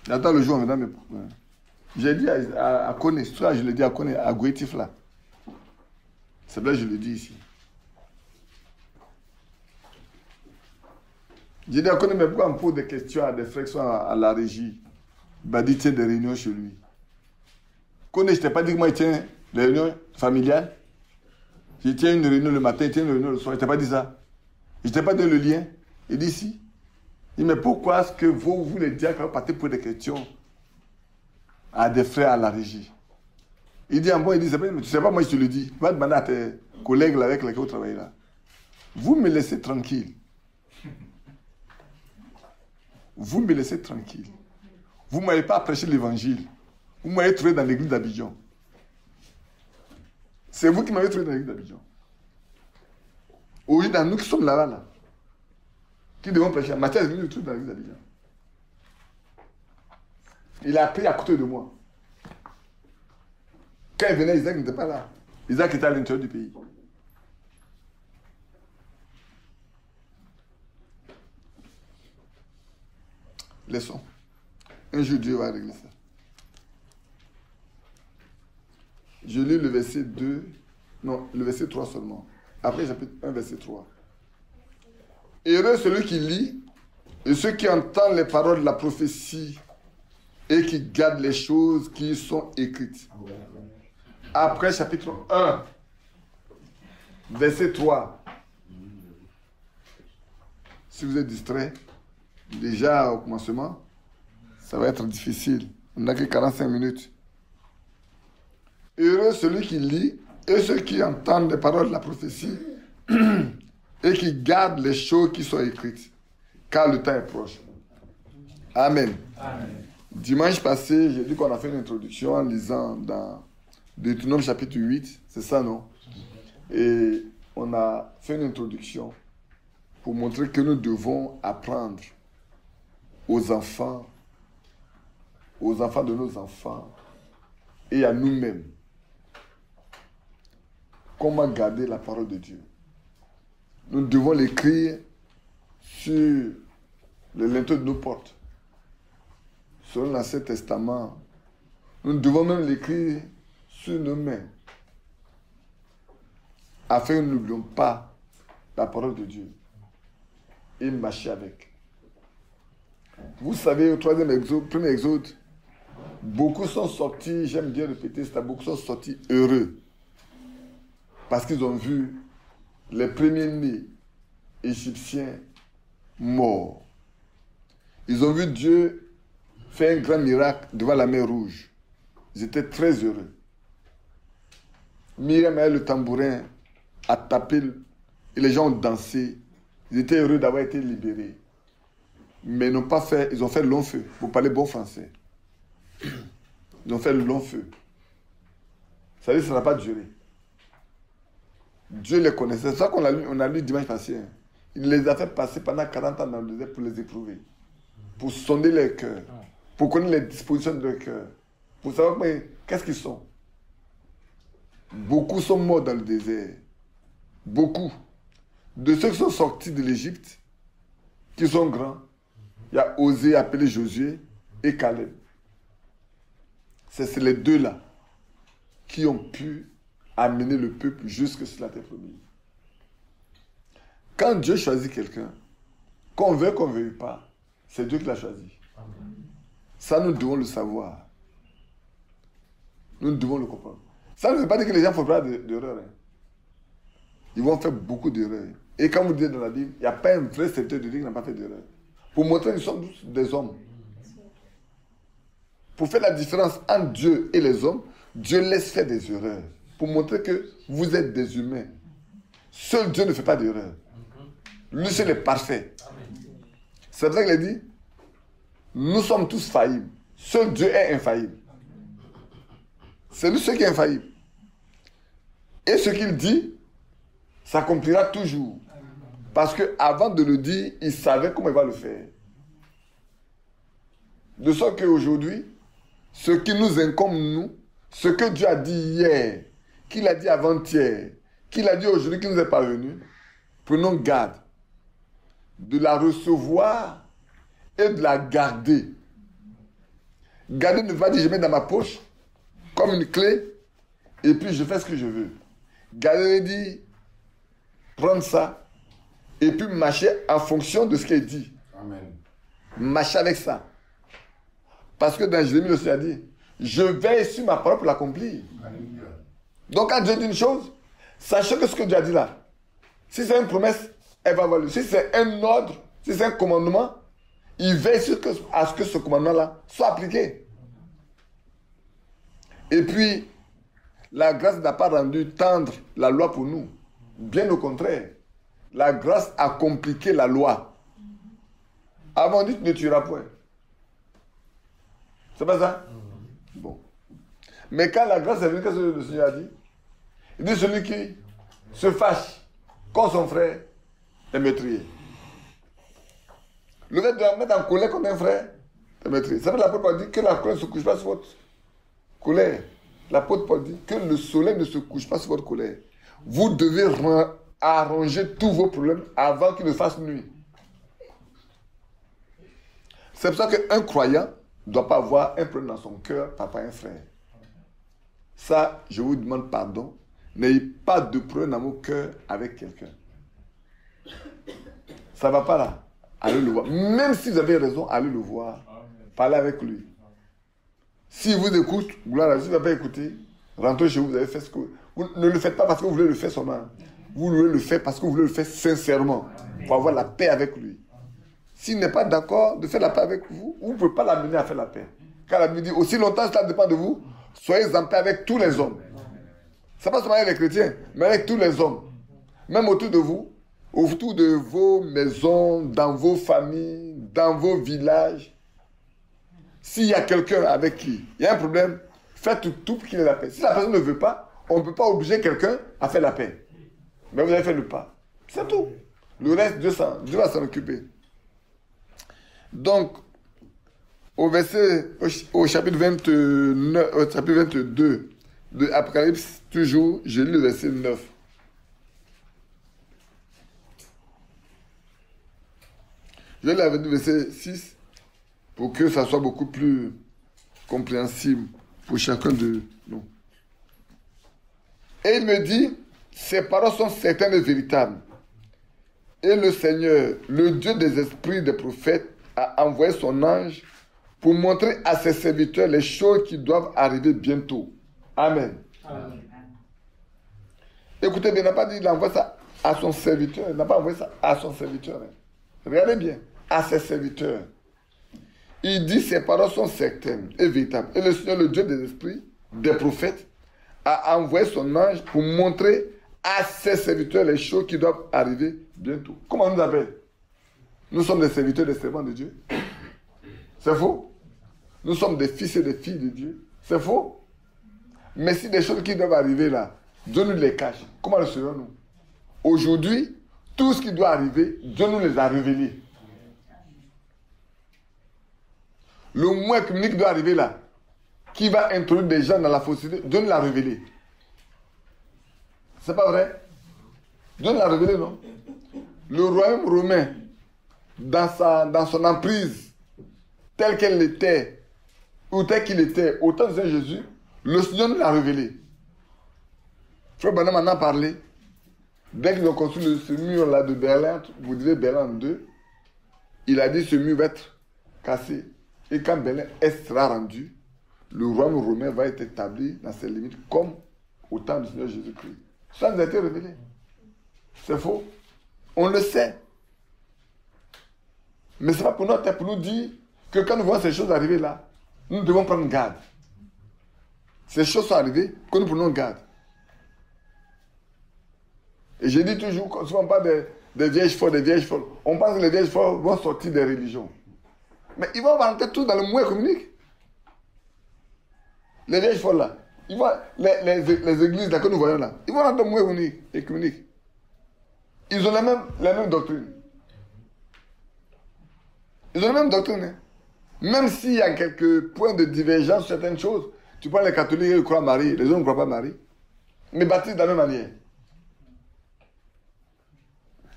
J'attends le jour, on viendra m'interroger. J'ai dit à Kone, ça je l'ai dit à Kone, à Gouetif là. C'est vrai, je le dis ici. J'ai dit à Kone, mais pourquoi on me pose des questions, des réflexions à la régie? Il m'a dit, tiens, des réunions chez lui. Kone, je t'ai pas dit que moi, je tiens des réunions familiales. Je tiens une réunion le matin, je tiens une réunion le soir. Je t'ai pas dit ça. Je t'ai pas donné le lien. Il dit si. Il dit, mais pourquoi est-ce que vous les diacres, vous partez pour des questions à des frères à la régie? Il dit, bon, il dit, mais tu sais pas, moi je te le dis. Va demander à tes collègues là, avec lesquels vous travaillez là. Vous me laissez tranquille. Vous me laissez tranquille. Vous ne m'avez pas prêché l'évangile. Vous m'avez trouvé dans l'église d'Abidjan. C'est vous qui m'avez trouvé dans l'église d'Abidjan. Aujourd'hui, dans nous qui sommes là-bas, là, qui devons prêcher. Mathias est venu le trouver dans l'église d'Abidjan. Il a appris à côté de moi. Quand il venait, Isaac n'était pas là. Isaac était à l'intérieur du pays. Laissons. Un jour, Dieu va régler ça. Je lis le verset 2, non, le verset 3 seulement. Après, chapitre 1, verset 3. Heureux celui qui lit et ceux qui entendent les paroles de la prophétie et qui gardent les choses qui y sont écrites. Après, chapitre 1, verset 3. Si vous êtes distrait, déjà au commencement, ça va être difficile. On n'a que 45 minutes. Heureux celui qui lit et ceux qui entendent les paroles de la prophétie et qui gardent les choses qui sont écrites, car le temps est proche. Amen. Amen. Dimanche passé, j'ai dit qu'on a fait une introduction en lisant dans Deutéronome chapitre 8, c'est ça, non? Et on a fait une introduction pour montrer que nous devons apprendre aux enfants de nos enfants et à nous-mêmes comment garder la parole de Dieu. Nous devons l'écrire sur le linteau de nos portes. Selon l'Ancien Testament, nous devons même l'écrire sur nos mains afin que nous n'oublions pas la parole de Dieu et marcher avec. Vous savez, au premier exode, beaucoup sont sortis, j'aime bien répéter ça, beaucoup sont sortis heureux parce qu'ils ont vu les premiers-nés égyptiens morts. Ils ont vu Dieu faire un grand miracle devant la mer Rouge. Ils étaient très heureux. Myriam avait le tambourin à taper et les gens ont dansé. Ils étaient heureux d'avoir été libérés. Mais ils ont fait le long feu. Vous parlez bon français. Ils ont fait le long feu. Ça veut dire que ça n'a pas duré. Dieu les connaissait. C'est ça qu'on a lu dimanche passé. Hein. Il les a fait passer pendant 40 ans dans le désert pour les éprouver. Pour sonder leur cœur. Pour connaître les dispositions de leur cœur. Pour savoir qu'est-ce qu'ils sont. Beaucoup sont morts dans le désert. Beaucoup. De ceux qui sont sortis de l'Égypte, qui sont grands, il y a Osée appelé Josué et Caleb. C'est les deux-là qui ont pu amener le peuple jusque sur la terre promise. Quand Dieu choisit quelqu'un, qu'on veuille qu'on ne veuille pas, c'est Dieu qui l'a choisi. Ça, nous devons le savoir. Nous devons le comprendre. Ça ne veut pas dire que les gens ne font pas d'erreurs. Hein. Ils vont faire beaucoup d'erreurs. Et quand vous dites dans la Bible, il n'y a pas un vrai serviteur de Dieu qui n'a pas fait d'erreur. Pour montrer que nous sommes tous des hommes. pour faire la différence entre Dieu et les hommes, Dieu laisse faire des erreurs pour montrer que vous êtes des humains. Seul Dieu ne fait pas d'erreur. Lui seul est parfait. C'est vrai qu'il a dit, nous sommes tous faillibles. Seul Dieu est infaillible. C'est lui seul qui est infaillible. Et ce qu'il dit s'accomplira toujours. Parce qu'avant de le dire, il savait comment il va le faire. De sorte qu'aujourd'hui, ce qui nous incombe, nous, ce que Dieu a dit hier, qu'il a dit avant-hier, qu'il a dit aujourd'hui, qui nous est parvenu, prenons garde de la recevoir et de la garder. Garder ne veut pas dire je mets dans ma poche comme une clé et puis je fais ce que je veux. Garder veut dire prendre ça et puis marcher en fonction de ce qui est dit. Amen. Marcher avec ça. Parce que dans Jérémie, le Seigneur a dit, je veille sur ma parole pour l'accomplir. Donc quand Dieu dit une chose, sachez que ce que Dieu a dit là, si c'est une promesse, elle va valoir. Si c'est un ordre, si c'est un commandement, il veille à ce que ce commandement-là soit appliqué. Et puis, la grâce n'a pas rendu tendre la loi pour nous. Bien au contraire. La grâce a compliqué la loi. Avant, on dit, tu ne tueras point. C'est pas ça? Bon. Mais quand la grâce est venue, qu'est-ce que le Seigneur a dit? Il dit, celui qui se fâche contre son frère est meurtrier. Le fait de mettre en colère contre un frère est meurtrier. Ça veut dire l'apôtre Paul dit que la colère ne se couche pas sur votre colère. L'apôtre Paul dit que le soleil ne se couche pas sur votre colère. Vous devez arranger tous vos problèmes avant qu'il ne fasse nuit. C'est pour ça qu'un croyant ne doit pas avoir un problème dans son cœur par rapport à un frère. Ça, je vous demande pardon. N'ayez pas de problème dans mon cœur avec quelqu'un. Ça ne va pas là. Allez le voir. Même si vous avez raison, allez le voir. Parlez avec lui. S'il vous écoute, gloire à Dieu, si vous n'avez pas écouté, rentrez chez vous, vous avez fait ce que vous ne le faites pas parce que vous voulez le faire seulement. Vous voulez le faire parce que vous voulez le faire sincèrement. Pour avoir la paix avec lui. S'il n'est pas d'accord de faire la paix avec vous, vous ne pouvez pas l'amener à faire la paix. Car la Bible dit, aussi longtemps que cela dépend de vous, soyez en paix avec tous les hommes. Ce n'est pas seulement avec les chrétiens, mais avec tous les hommes. Même autour de vous, autour de vos maisons, dans vos familles, dans vos villages. S'il y a quelqu'un avec qui il y a un problème, faites tout pour qu'il ait la paix. Si la personne ne veut pas, on ne peut pas obliger quelqu'un à faire la paix. Mais vous avez fait le pas. C'est tout. Le reste, Dieu va s'en occuper. Donc, au chapitre 29, au chapitre 22 de Apocalypse, toujours, je lis le verset 9. Je vais le verset 6 pour que ça soit beaucoup plus compréhensible pour chacun de nous. Et il me dit, ces paroles sont certaines et véritables. Et le Seigneur, le Dieu des esprits des prophètes, a envoyé son ange pour montrer à ses serviteurs les choses qui doivent arriver bientôt. Amen. Amen. Écoutez bien, il n'a pas dit qu'il envoie ça à son serviteur. Il n'a pas envoyé ça à son serviteur. Regardez bien, à ses serviteurs. Il dit, ces paroles sont certaines et véritables. Et le Seigneur, le Dieu des esprits, des prophètes, a envoyé son ange pour montrer à ses serviteurs les choses qui doivent arriver bientôt. Comment on nous appelle? Nous sommes des serviteurs, des servants de Dieu. C'est faux? Nous sommes des fils et des filles de Dieu. C'est faux? Mais si des choses qui doivent arriver là, Dieu nous les cache. Comment le saurons-nous? Aujourd'hui, tout ce qui doit arriver, Dieu nous les a révélés. Le mois communique doit arriver là, qui va introduire des gens dans la fausseté, Dieu nous l'a révélé. C'est pas vrai? Dieu nous l'a révélé, non? Le royaume romain, dans son emprise, telle qu'elle était, ou tel qu'il était, au temps de Jésus, le Seigneur nous l'a révélé. Frère Branham en a parlé. Dès qu'ils ont construit ce mur-là de Berlin, vous direz Berlin 2, il a dit ce mur va être cassé. Et quand Berlin sera rendu, le royaume romain va être établi dans ses limites comme au temps du Seigneur Jésus-Christ. Ça nous a été révélé. C'est faux. On le sait. Mais ce n'est pas pour nous dire que quand nous voyons ces choses arriver là, Nous devons prendre garde. Ces choses sont arrivées, que nous prenons garde. Et je dis toujours, quand on parle des vieilles folles, on pense que les vieilles folles vont sortir des religions. Mais ils vont rentrer tout dans le mouvement écuménique. Les vieilles folles là, ils vont, les églises là que nous voyons là, ils vont rentrer dans le mouvement écuménique. Ils ont les mêmes doctrines. Ils ont les mêmes doctrines. Hein. Même s'il y a quelques points de divergence sur certaines choses, tu prends les catholiques, ils croient à Marie, les autres ne croient pas à Marie. Mais baptisent de la même manière.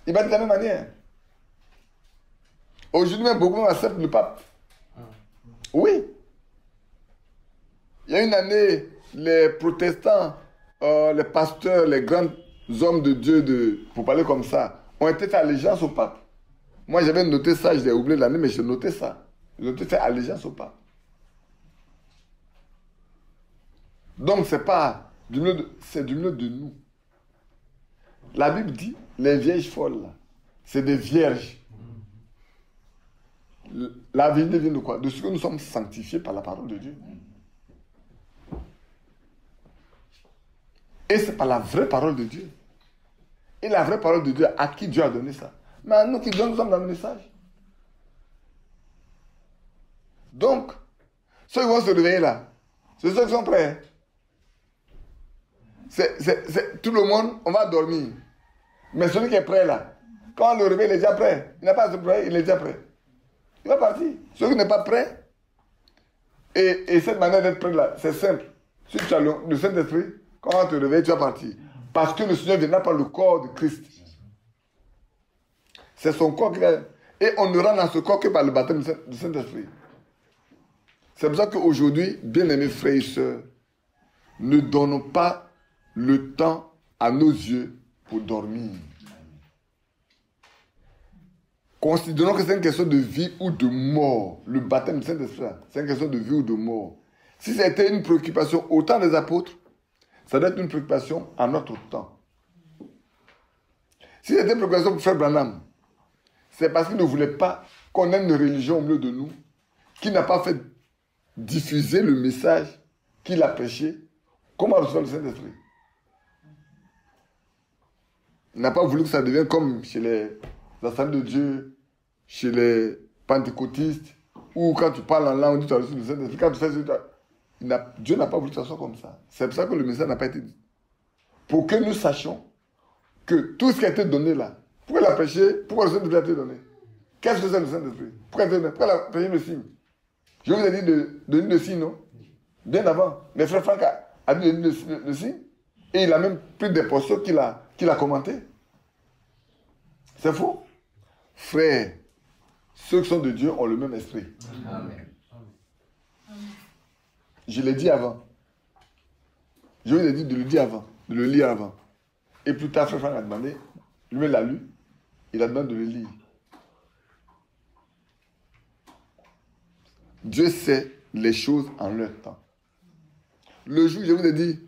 Ils baptisent de la même manière. Aujourd'hui même, beaucoup acceptent le pape. Oui. Il y a une année, les protestants, les pasteurs, les grands hommes de Dieu, pour parler comme ça, ont été fait allégeance au pape. Moi, j'avais noté ça, je l'ai oublié l'année, mais j'ai noté ça. Ils ont été fait allégeance au pape. Donc, c'est pas du milieu c'est du milieu de nous. La Bible dit, les vieilles folles, là, c'est des vierges. La vérité vient de quoi? De ce que nous sommes sanctifiés par la parole de Dieu. Et c'est par la vraie parole de Dieu. Et la vraie parole de Dieu, à qui Dieu a donné ça? Mais à nous qui nous sommes dans le message. Donc, ceux qui vont se réveiller là, c'est ceux qui sont prêts. Tout le monde, on va dormir. Mais celui qui est prêt là, quand on le réveille, il est déjà prêt. Il n'a pas à se préparer, il est déjà prêt. Il va partir. Celui qui n'est pas prêt, et cette manière d'être prêt là, c'est simple. Si tu as le Saint-Esprit, quand on te réveille, tu vas partir. Parce que le Seigneur viendra par le corps de Christ. C'est son corps qui va... Et on ne rentre dans ce corps que par le baptême du Saint-Esprit. C'est pour ça qu'aujourd'hui, bien-aimés frères et sœurs, ne donnons pas le temps à nos yeux pour dormir. Considérons que c'est une question de vie ou de mort. Le baptême du Saint-Esprit, c'est une question de vie ou de mort. Si c'était une préoccupation au temps des apôtres, ça doit être une préoccupation à notre temps. Si c'était une préoccupation pour Frère Branham, c'est parce qu'il ne voulait pas qu'on ait une religion au milieu de nous qui n'a pas fait diffuser le message qu'il a prêché. Comment recevoir le Saint-Esprit? Il n'a pas voulu que ça devienne comme chez les assemblées de Dieu, chez les pentecôtistes, où quand tu parles en langue, on dit que tu as reçu le Saint-Esprit. Quand tu fais ça, Dieu n'a pas voulu que ça soit comme ça. C'est pour ça que le message n'a pas été dit. Pour que nous sachions que tout ce qui a été donné là, pourquoi il a prêché, pourquoi le Saint-Esprit a été donné? Qu'est-ce que c'est le Saint-Esprit? Pourquoi il a prêché le signe? Je vous ai dit de donner le signe, non? Bien avant. Mais frère Franck a dit de donner le signe. Et il a même pris des postures qu'il a commenté. C'est faux? Frère, ceux qui sont de Dieu ont le même esprit. Amen. Je l'ai dit avant. Je vous ai dit de le dire avant, de le lire avant. Et plus tard, frère Franck a demandé, lui il l'a lu, il a demandé de le lire. Dieu sait les choses en leur temps. Le jour, je vous ai dit,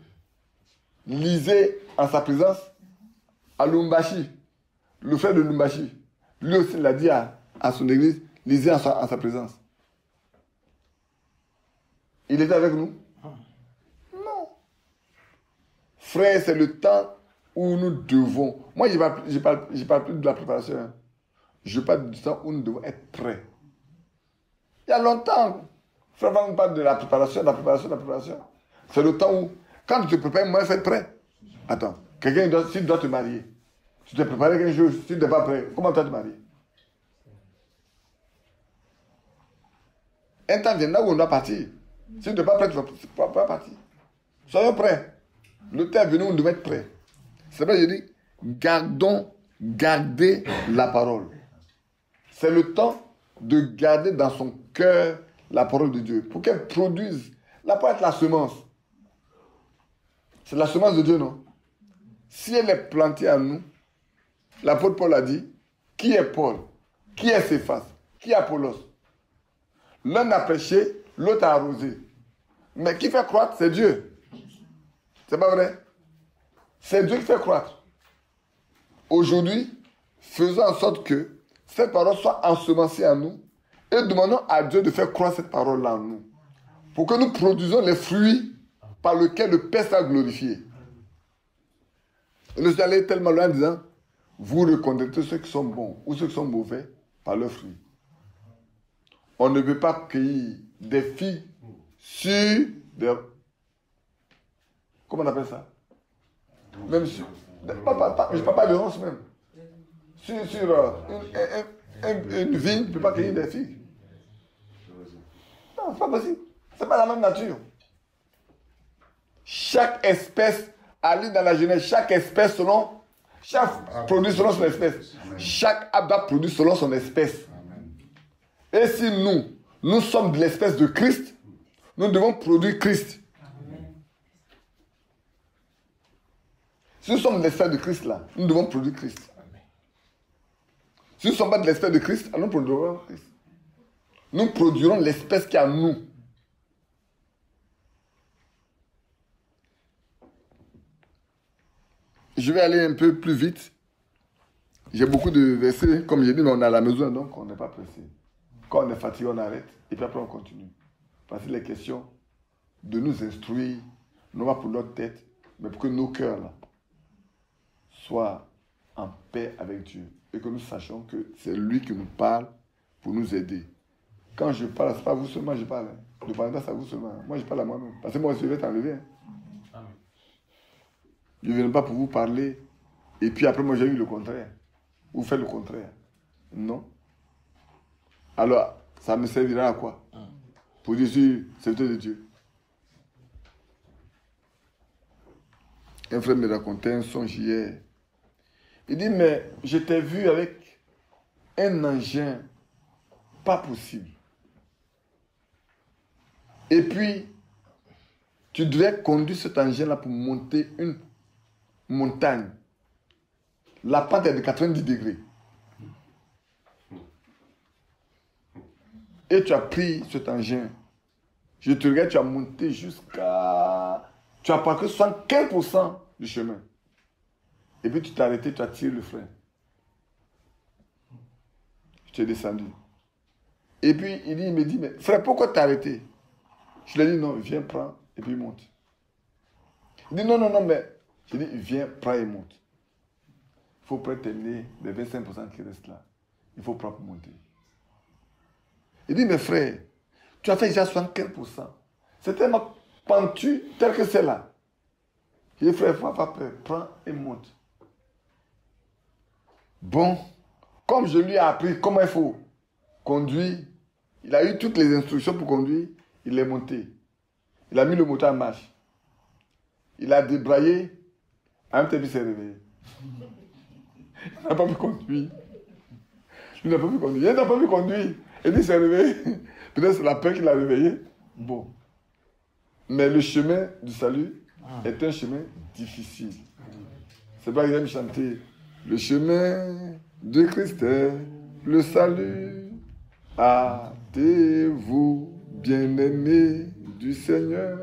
lisez en sa présence à Lumbashi, le frère de Lumbashi. Lui aussi l'a dit à son église, lisez en sa présence. Il était avec nous? Non. Frère, c'est le temps où nous devons. Moi, je ne parle plus de la préparation. Hein. Je parle du temps où nous devons être prêts. Il y a longtemps, frère, on parle de la préparation. C'est le temps où, quand tu te prépares, moi, il faut être prêt. Attends, s'il doit te marier, tu t'es préparé quelque chose, si tu n'es pas prêt, comment tu vas te marier? Un temps viendra où on doit partir. Si tu n'es pas prêt, tu ne vas pas partir. Soyons prêts. Le temps est venu où on doit être prêt. C'est vrai, je dis, gardez la parole. C'est le temps de garder dans son cœur la parole de Dieu. Pour qu'elle produise. La parole est la semence. C'est la semence de Dieu, non? Si elle est plantée en nous, l'apôtre Paul a dit, qui est Paul? Qui est Céphas? Qui est Apollos? L'un a prêché, l'autre a arrosé. Mais qui fait croître, c'est Dieu. C'est pas vrai? C'est Dieu qui fait croître. Aujourd'hui, faisons en sorte que cette parole soit ensemencée en nous et demandons à Dieu de faire croître cette parole-là en nous. pour que nous produisions les fruits par lesquels le Père sera glorifié. Et nous sommes allés tellement loin en disant, vous reconnaîtrez ceux qui sont bons ou ceux qui sont mauvais par leurs fruits. On ne veut pas cueillir des filles sur des... Comment on appelle ça? Même sur... je ne parle pas de ronces même. Sur une vigne, tu ne peux pas cueillir des filles. Non, c'est pas possible. C'est pas la même nature. Chaque espèce a lu dans la Genèse, chaque espèce selon... Chaque produit selon son espèce. Chaque arbre doit produire selon son espèce. Et si nous sommes de l'espèce de Christ, nous devons produire Christ. Si nous sommes de l'espèce de Christ là, nous devons produire Christ. Si nous ne sommes pas de l'espèce de Christ, alors nous produirons Christ. Nous produirons l'espèce qui est en nous. Je vais aller un peu plus vite. J'ai beaucoup de versets, comme j'ai dit, mais on est à la maison, donc on n'est pas pressé. Quand on est fatigué, on arrête, et puis après on continue. Parce que les questions de nous instruire, non pas pour notre tête, mais pour que nos cœurs là, soient en paix avec Dieu. Et que nous sachions que c'est lui qui nous parle pour nous aider. Quand je parle, ce n'est pas à vous seulement je parle. Ne parlez pas à vous seulement. Moi, je parle à moi-même. Parce que moi aussi, je vais t'enlever. Je ne viens pas pour vous parler. Et puis après, moi, j'ai eu le contraire. Vous faites le contraire. Non. Alors, ça me servira à quoi? Pour dire, je suis serviteur de Dieu. Un frère me racontait un songe hier. Il dit, mais je t'ai vu avec un engin pas possible. Et puis, tu devais conduire cet engin-là pour monter une montagne. La pente est de 90 degrés. Et tu as pris cet engin. Je te regarde, tu as monté jusqu'à... Tu as parcouru 75% du chemin. Et puis tu t'es arrêté, tu as tiré le frein. Tu es descendu. Et puis il me dit, mais frère, pourquoi t'as arrêté? Je lui ai dit, non, viens, prends, et puis monte. Il dit, non, mais... Je lui ai dit, viens, prends et monte. Il faut prendre terminer les 25% qui restent là. Il faut prendre pour monter. Il dit, mais frère, tu as fait déjà 75%. C'est tellement pentu tel que c'est là. Je lui ai dit, frère, il faut pas peur, prends et monte. Bon, comme je lui ai appris comment il faut conduire, il a eu toutes les instructions pour conduire, il est monté. Il a mis le moteur en marche. Il a débraillé, un petit peu s'est réveillé. Il n'a pas pu conduire. Il n'a pas pu conduire. Il n'a pas pu conduire. Il dit, s'est réveillé. Peut-être c'est la peur qui l'a réveillé. Bon. Mais le chemin du salut est un chemin difficile. C'est pas que j'aime chanter. Le chemin de Christ est le salut. Hâtez-vous, bien-aimés du Seigneur.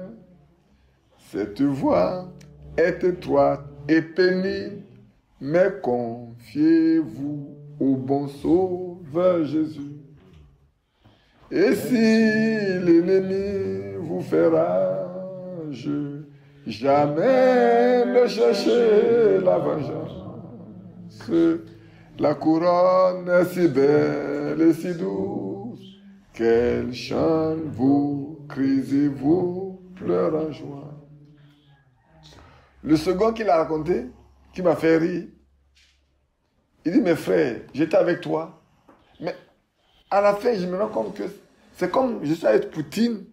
Cette voie est étroite et pénible, mais confiez-vous au bon Sauveur Jésus. Et si l'ennemi vous fait rage, jamais ne cherchez la vengeance. La couronne est si belle et si douce, qu'elle chante, vous criez, vous pleurez en joie. Le second qu'il a raconté, qui m'a fait rire, il dit, mes frères, j'étais avec toi, mais à la fin, je me rends compte que c'est comme je suis avec Poutine.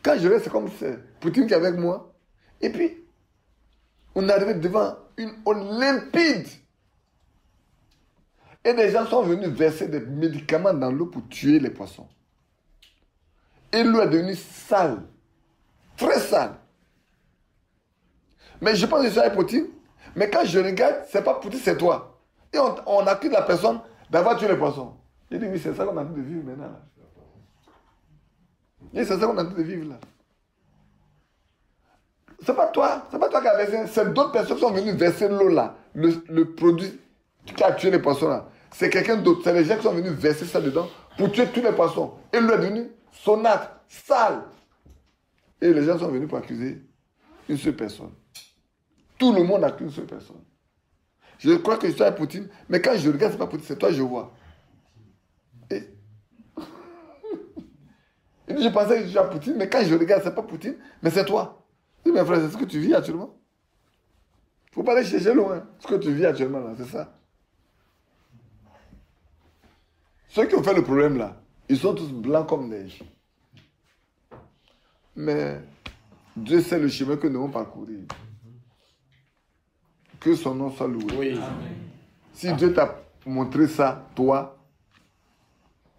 Quand je reste, c'est comme c'est Poutine qui est avec moi. Et puis, on est arrivé devant une eau limpide. Et des gens sont venus verser des médicaments dans l'eau pour tuer les poissons. Et l'eau est devenue sale. Très sale. Mais je pense que je suis avec Poutine. Mais quand je regarde, c'est pas Poutine, c'est toi. Et on accuse la personne d'avoir tué les poissons. J'ai dit, oui, c'est ça qu'on est en train de vivre maintenant. Là. Et c'est ça qu'on est en train de vivre là. C'est pas toi qui as versé, c'est d'autres personnes qui sont venues verser l'eau là. Le produit qui a tué les poissons là. C'est quelqu'un d'autre. C'est les gens qui sont venus verser ça dedans pour tuer tous les poissons. Et l'eau est devenue sonâtre, sale. Et les gens sont venus pour accuser une seule personne. Tout le monde n'a qu'une seule personne. Je crois que je suis à Poutine, mais quand je regarde, ce n'est pas Poutine, c'est toi que je vois. Et... Il dit, je pensais que je suis à Poutine, mais quand je regarde, ce n'est pas Poutine, mais c'est toi. Je dis, mes frères, c'est ce que tu vis actuellement. Il ne faut pas aller chercher loin. Ce que tu vis actuellement, là, c'est ça. Ceux qui ont fait le problème, là, ils sont tous blancs comme neige. Mais Dieu sait le chemin que nous devons parcourir. Que son nom soit loué. Oui. Si Dieu t'a montré ça, toi,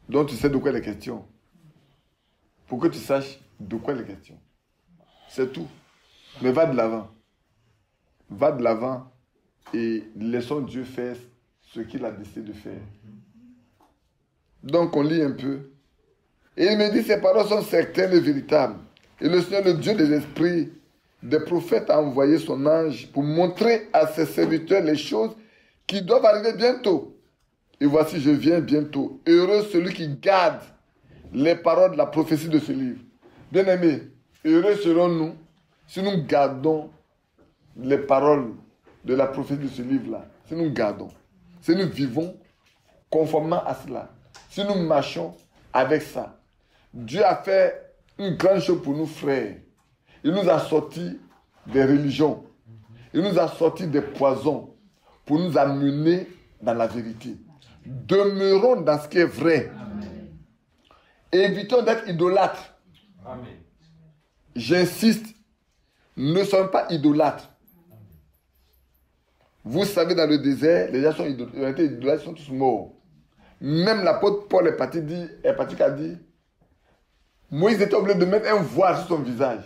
donc tu sais de quoi il est question. Pour que tu saches de quoi il est question. C'est tout. Mais va de l'avant. Va de l'avant et laissons Dieu faire ce qu'il a décidé de faire. Donc on lit un peu. Et il me dit, ces paroles sont certaines et véritables. Et le Seigneur, le Dieu des esprits, des prophètes, a envoyé son ange pour montrer à ses serviteurs les choses qui doivent arriver bientôt. Et voici, je viens bientôt. Heureux celui qui garde les paroles de la prophétie de ce livre. Bien-aimés, heureux serons-nous si nous gardons les paroles de la prophétie de ce livre-là. Si nous gardons. Si nous vivons conformément à cela. Si nous marchons avec ça. Dieu a fait une grande chose pour nous, frères. Il nous a sortis des religions. Il nous a sortis des poisons pour nous amener dans la vérité. Demeurons dans ce qui est vrai. Amen. Évitons d'être idolâtres. Amen. J'insiste, ne soyons pas idolâtres. Vous savez, dans le désert, les gens sont idolâtres, ils sont tous morts. Même l'apôtre Paul est parti a dit, Moïse était obligé de mettre un voile sur son visage.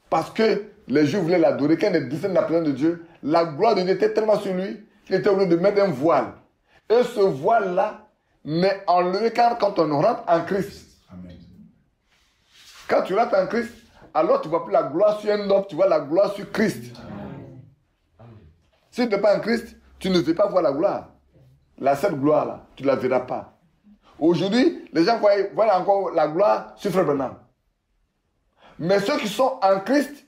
Parce que les Juifs voulaient l'adorer. Quand il descend de la présence de Dieu, la gloire de Dieu était tellement sur lui qu'il était obligé de mettre un voile. Et ce voile-là n'est enlevé quand on rentre en Christ. Amen. Quand tu rentres en Christ, alors tu ne vois plus la gloire sur un homme, tu vois la gloire sur Christ. Amen. Si tu n'es pas en Christ, tu ne veux pas voir la gloire. Cette gloire-là, tu ne la verras pas. Aujourd'hui, les gens voient encore la gloire sur Frère Branham. Mais ceux qui sont en Christ,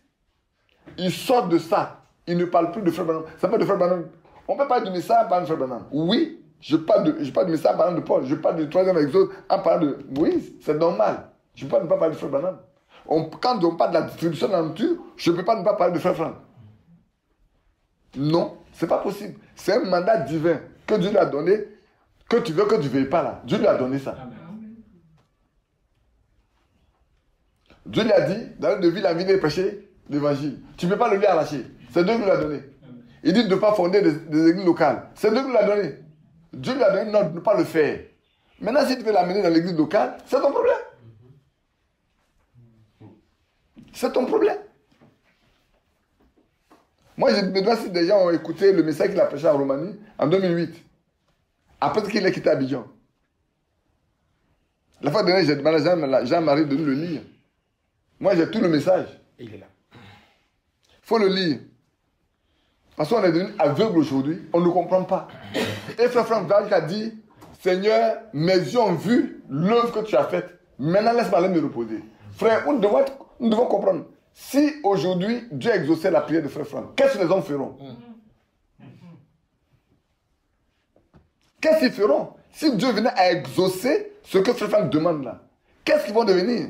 ils sortent de ça. Ils ne parlent plus de Frère Branham. Ça parle de Frère Branham. On peut parler du message en parlant de Frère Branham. Oui, je parle du message en parlant de Paul. Je parle du troisième exode en parlant de Moïse. C'est normal. Je ne peux pas ne pas parler de Frère Branham. Quand on parle de la distribution de la nourriture, je ne peux pas ne pas parler de Frère Franck. Non, ce n'est pas possible. C'est un mandat divin que Dieu lui a donné. Que tu veux, que tu ne veuilles pas là. Dieu lui a donné ça. Amen. Dieu lui a dit, dans le devis, la vie de prêcher l'évangile. Tu ne peux pas le lui arracher. C'est Dieu qui lui a donné. Amen. Il dit de ne pas fonder des églises locales. C'est Dieu qui lui a donné. Dieu lui a donné non, de ne pas le faire. Maintenant, si tu veux l'amener dans l'église locale, c'est ton problème. C'est ton problème. Moi, je me demande si des gens ont écouté le message qu'il a prêché en Roumanie en 2008. Après qu'il ait quitté Abidjan. La fois dernière, j'ai demandé à Jean-Marie de nous le lire. Moi, j'ai tout le message. Et il est là. Il faut le lire. Parce qu'on est devenu aveugle aujourd'hui, on ne comprend pas. Et Frère Franck Valk a dit, Seigneur, mes yeux ont vu l'œuvre que tu as faite. Maintenant, laisse-moi aller me reposer. Frère, nous devons comprendre. Si aujourd'hui, Dieu exauçait la prière de Frère Franck, qu'est-ce que les hommes feront? Qu'est-ce qu'ils feront? Si Dieu venait à exaucer ce que Frère Franck demande là, qu'est-ce qu'ils vont devenir?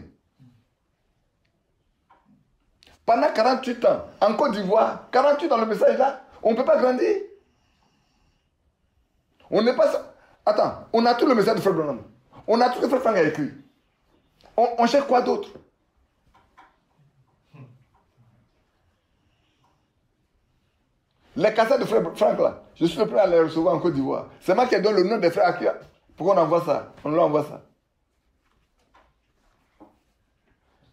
Pendant 48 ans, en Côte d'Ivoire, 48 ans, le message là, on ne peut pas grandir. On n'est pas... Attends, on a tout le message de Frère Branham. On a tout ce que Frère Franck a écrit. On cherche quoi d'autre? Les cassettes de Frère Franck là, je suis le premier à les recevoir en Côte d'Ivoire. C'est moi qui donne le nom des frères Akia. Pourquoi on envoie ça? On leur envoie ça.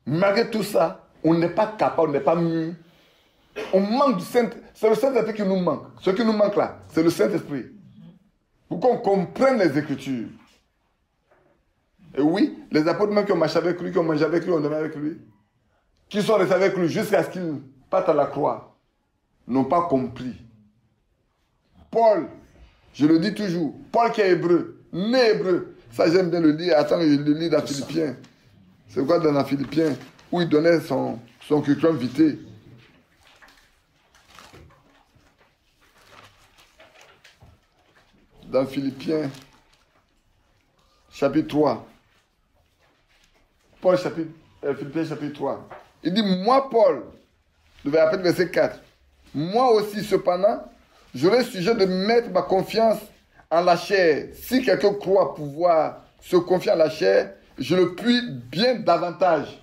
Malgré tout ça, on n'est pas capable, on n'est pas mis. On manque du Saint-Esprit. C'est le Saint-Esprit qui nous manque. Ce qui nous manque là, c'est le Saint-Esprit. Pour qu'on comprenne les Écritures. Et oui, les apôtres même qui ont marché avec lui, qui ont mangé avec lui, ont dormi avec lui, qui sont restés avec lui jusqu'à ce qu'ils partent à la croix, n'ont pas compris. Paul, je le dis toujours, Paul qui est hébreu, né hébreu, ça j'aime bien le lire, attends, je le lis dans Philippiens. C'est quoi dans la Philippiens? où il donnait son curriculum vitae. Dans Philippiens, chapitre 3. Philippiens, chapitre 3. Il dit, moi, Paul, je vais appeler verset 4. Moi aussi, cependant, j'aurai sujet de mettre ma confiance en la chair. Si quelqu'un croit pouvoir se confier en la chair, je le puis bien davantage.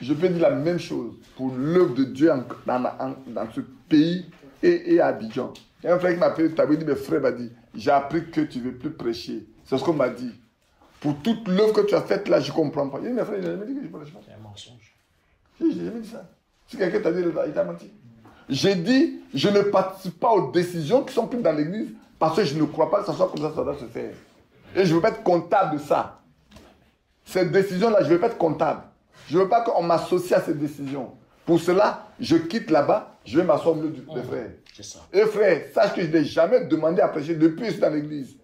Je peux dire la même chose pour l'œuvre de Dieu dans ce pays et à Abidjan. Il y a un frère qui m'a appelé, il dit, mais frère m'a dit, j'ai appris que tu ne veux plus prêcher. C'est ce qu'on m'a dit. Pour toute l'œuvre que tu as faite là, je ne comprends pas. Il dit, mais frère, il n'a jamais dit que je ne prêche pas. C'est un mensonge. Je n'ai jamais dit ça. Si quelqu'un t'a dit, il t'a menti. J'ai dit, je ne participe pas aux décisions qui sont prises dans l'église parce que je ne crois pas que ça soit comme ça doit se faire. Et je ne veux pas être comptable de ça. Cette décision-là, je ne veux pas être comptable. Je ne veux pas qu'on m'associe à ces décisions. Pour cela, je quitte là-bas, je vais m'asseoir au milieu des frères. C'est ça. Et frère, sache que je n'ai jamais demandé à prêcher depuis que je suis dans l'église.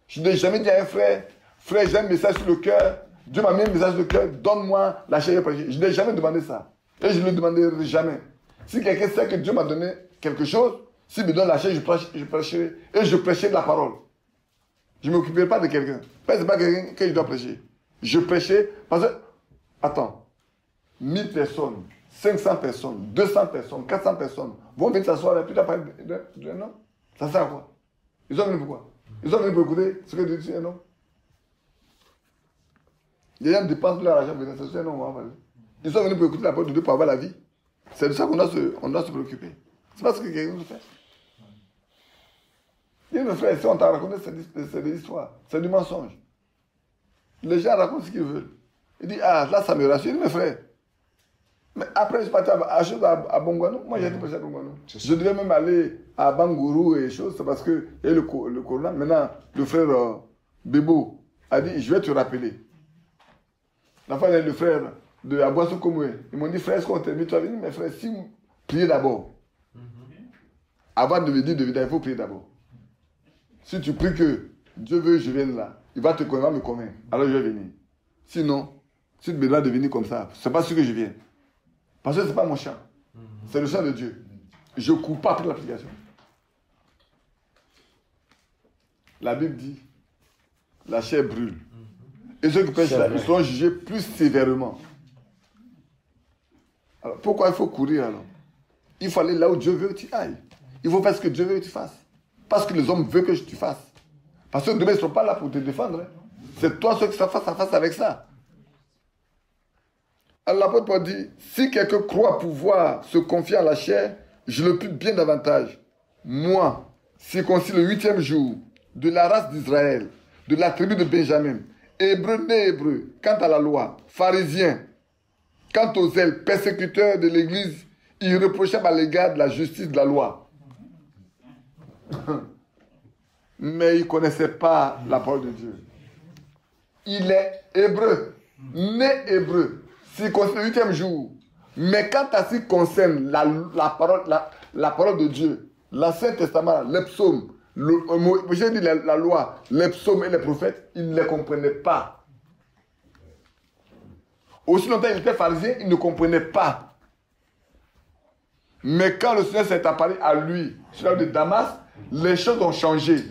Je n'ai jamais dit à un frère, frère, j'ai un message sur le cœur, Dieu m'a mis un message sur le cœur, donne-moi la chair de prêcher. Je n'ai jamais demandé ça. Et je ne le demanderai jamais. Si quelqu'un sait que Dieu m'a donné quelque chose, s'il me donne la chair, je prêcherai. Et je prêcherai de la parole. Je ne m'occuperai pas de quelqu'un. Ce n'est pas quelqu'un que je dois prêcher. Je prêcherai parce que, attends, 1000 personnes, 500 personnes, 200 personnes, 400 personnes vont venir s'asseoir là, puis tu as parlé d'un homme. Ça sert à quoi? Ils sont venus pour quoi? Ils sont venus pour écouter ce que Dieu dit, un homme. Les gens dépensent leur argent pour venir s'asseoir, un homme. Ils sont venus pour écouter la parole de Dieu pour avoir la vie. C'est de ça qu'on doit se préoccuper. C'est pas ce que quelqu'un nous fait. Dis, mes frères, si on t'a raconté, c'est des histoires. C'est du mensonge. Les gens racontent ce qu'ils veulent. Ils disent, ah, là, ça me rassure. Mes frères. Mais après, je suis parti à Bongouanou. Moi, j'ai été prêcher à Bongouanou. Je devais même aller à Bangourou et choses. C'est parce qu'il y a eu le corona. Maintenant, le frère Bebo a dit, je vais te rappeler. La fois, il y a le frère de Aboissou Komoué. Ils m'ont dit, frère, est-ce qu'on t'invite? Tu as dit, mes frères, si vous priez d'abord. Avant de me dire de venir, il faut prier d'abord. Si tu pries que Dieu veut que je vienne là, il va me convaincre. Alors je vais venir. Sinon, si tu me dois de venir comme ça, ce n'est pas sûr que je vienne. Parce que ce n'est pas mon champ. C'est le champ de Dieu. Je ne cours pas pour l'application. La Bible dit, la chair brûle. Et ceux qui pêchent là, ils seront jugés plus sévèrement. Alors pourquoi il faut courir alors? Il faut aller là où Dieu veut que tu ailles. Il faut faire ce que Dieu veut que tu fasses. Parce que les hommes veulent que tu fasses. Parce que demain, ils ne sont pas là pour te défendre. C'est toi ceux qui sont face à face avec ça. Alors l'apôtre Paul dit, si quelqu'un croit pouvoir se confier en la chair, je le puis bien davantage. Moi, circoncis le 8e jour, de la race d'Israël, de la tribu de Benjamin, hébreu né hébreu, quant à la loi, pharisien, quant aux zèles, persécuteurs de l'église, irréprochable à l'égard de la justice de la loi. Mais il ne connaissait pas la parole de Dieu. Il est hébreu, né hébreu, circoncis le 8e jour. Mais quand à ce qui concerne la parole de Dieu, l'Ancien Testament, les psaumes, j'ai dit la loi, les psaumes et les prophètes, il ne les comprenait pas. Aussi longtemps il était pharisien, il ne comprenait pas. Mais quand le Seigneur s'est apparu à lui, sur la route de Damas, les choses ont changé.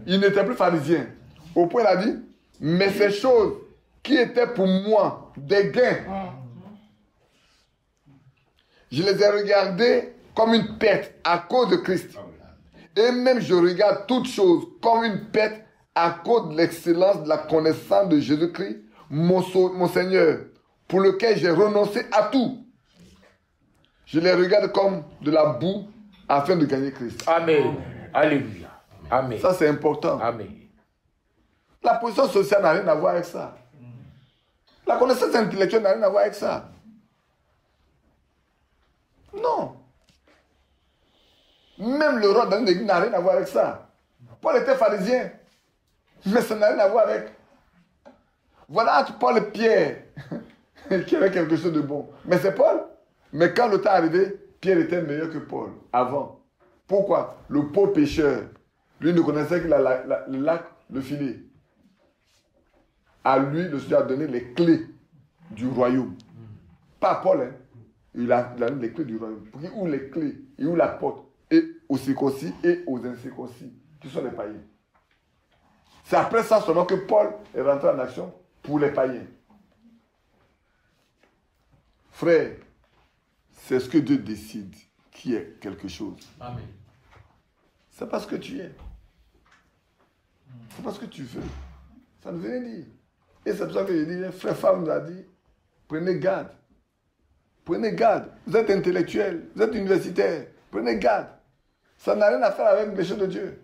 Il n'était plus pharisien. Au point, il a dit, mais ces choses qui étaient pour moi des gains, je les ai regardées comme une perte à cause de Christ. Et même je regarde toutes choses comme une perte à cause de l'excellence de la connaissance de Jésus-Christ, mon Seigneur, pour lequel j'ai renoncé à tout. Je les regarde comme de la boue afin de gagner Christ. Amen. Alléluia. Amen. Ça, c'est important. Amen. La position sociale n'a rien à voir avec ça. La connaissance intellectuelle n'a rien à voir avec ça. Non. Même le roi dans l'église n'a rien à voir avec ça. Paul était pharisien. Mais ça n'a rien à voir avec. Voilà entre Paul et Pierre qui avait quelque chose de bon. Mais c'est Paul. Mais quand le temps est arrivé, Pierre était meilleur que Paul avant. Pourquoi? Le pauvre pécheur, lui ne connaissait que le lac, le filet. À lui, le Seigneur a donné les clés du royaume. Pas Paul, hein. Il a les clés du royaume. Pour qu'il ouvre les clés, il ouvre la porte, et aux circoncis et aux incirconcis, qui sont les païens. C'est après ça seulement que Paul est rentré en action pour les païens. Frère, c'est ce que Dieu décide qui est quelque chose. Amen. C'est pas ce que tu es. C'est pas ce que tu veux. Ça ne veut rien dire. Et c'est pour ça que je dis, frère Femme nous a dit, prenez garde. Prenez garde. Vous êtes intellectuel, vous êtes universitaire. Prenez garde. Ça n'a rien à faire avec les choses de Dieu.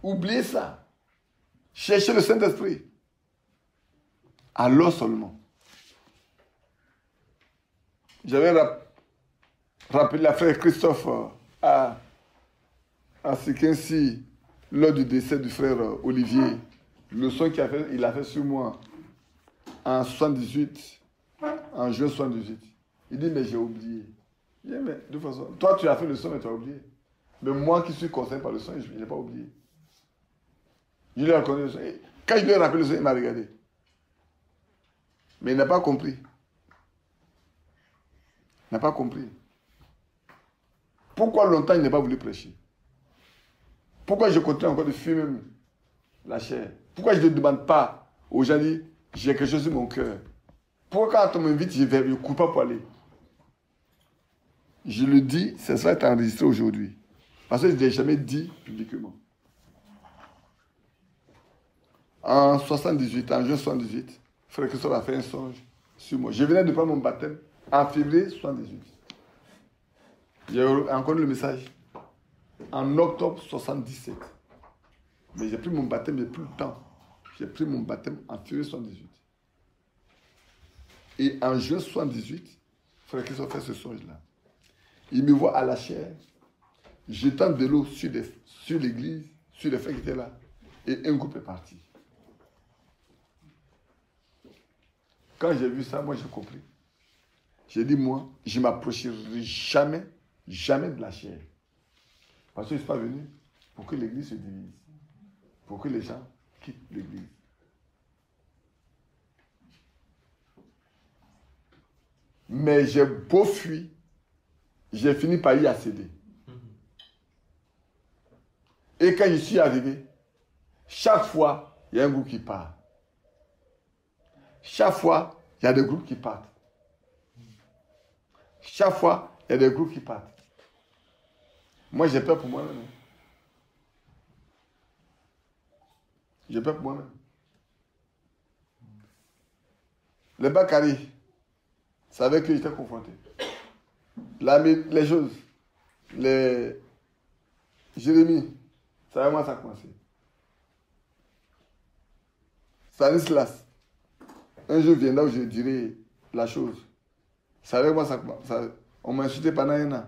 Oubliez ça. Cherchez le Saint-Esprit. Alors seulement. J'avais rappelé la frère Christophe à ce qu'ainsi, lors du décès du frère Olivier, le son qu'il a fait sur moi en 78, en juin 78. Il dit, mais j'ai oublié. Je dis, mais de toute façon, toi tu as fait le son, mais tu as oublié. Mais moi qui suis concerné par le son, je n'ai pas oublié. Je lui ai reconnu le son. Et quand je lui ai rappelé le son, il m'a regardé. Mais il n'a pas compris. Il n'a pas compris. Pourquoi longtemps il n'a pas voulu prêcher? Pourquoi je continue encore de fumer la chair? Pourquoi je ne demande pas aux gens, dire, j'ai quelque chose sur mon cœur? Pourquoi quand on m'invite, je ne cours pas pour aller? Je le dis, ça va être enregistré aujourd'hui. Parce que je ne l'ai jamais dit publiquement. En 78, en juin 78, frère Christophe a fait un songe sur moi. Je venais de prendre mon baptême en février 78. J'ai encore le message en octobre 77. Mais j'ai pris mon baptême, j'ai plus le temps. J'ai pris mon baptême en février 78. Et en juin 78, frère Christophe fait ce songe-là. Il me voit à la chair, jetant de l'eau sur l'église, sur les frères qui étaient là. Et un groupe est parti. Quand j'ai vu ça, moi j'ai compris. J'ai dit, moi, je ne m'approcherai jamais, jamais de la chair. Parce que je ne suis pas venu pour que l'église se divise. Pour que les gens quittent l'église. Mais j'ai beau fuir, j'ai fini par y accéder. Et quand je suis arrivé, chaque fois, il y a un groupe qui part. Chaque fois, il y a des groupes qui partent. Chaque fois, il y a des groupes qui partent. Moi, j'ai peur pour moi-même. J'ai peur pour moi-même. Les Bakari, c'est avec eux que j'étais confronté. Les choses, les Jérémie, c'est avec moi ça a commencé. Stanislas, un jour viendra où je dirai la chose. C'est avec moi ça, on m'a insulté pendant un an.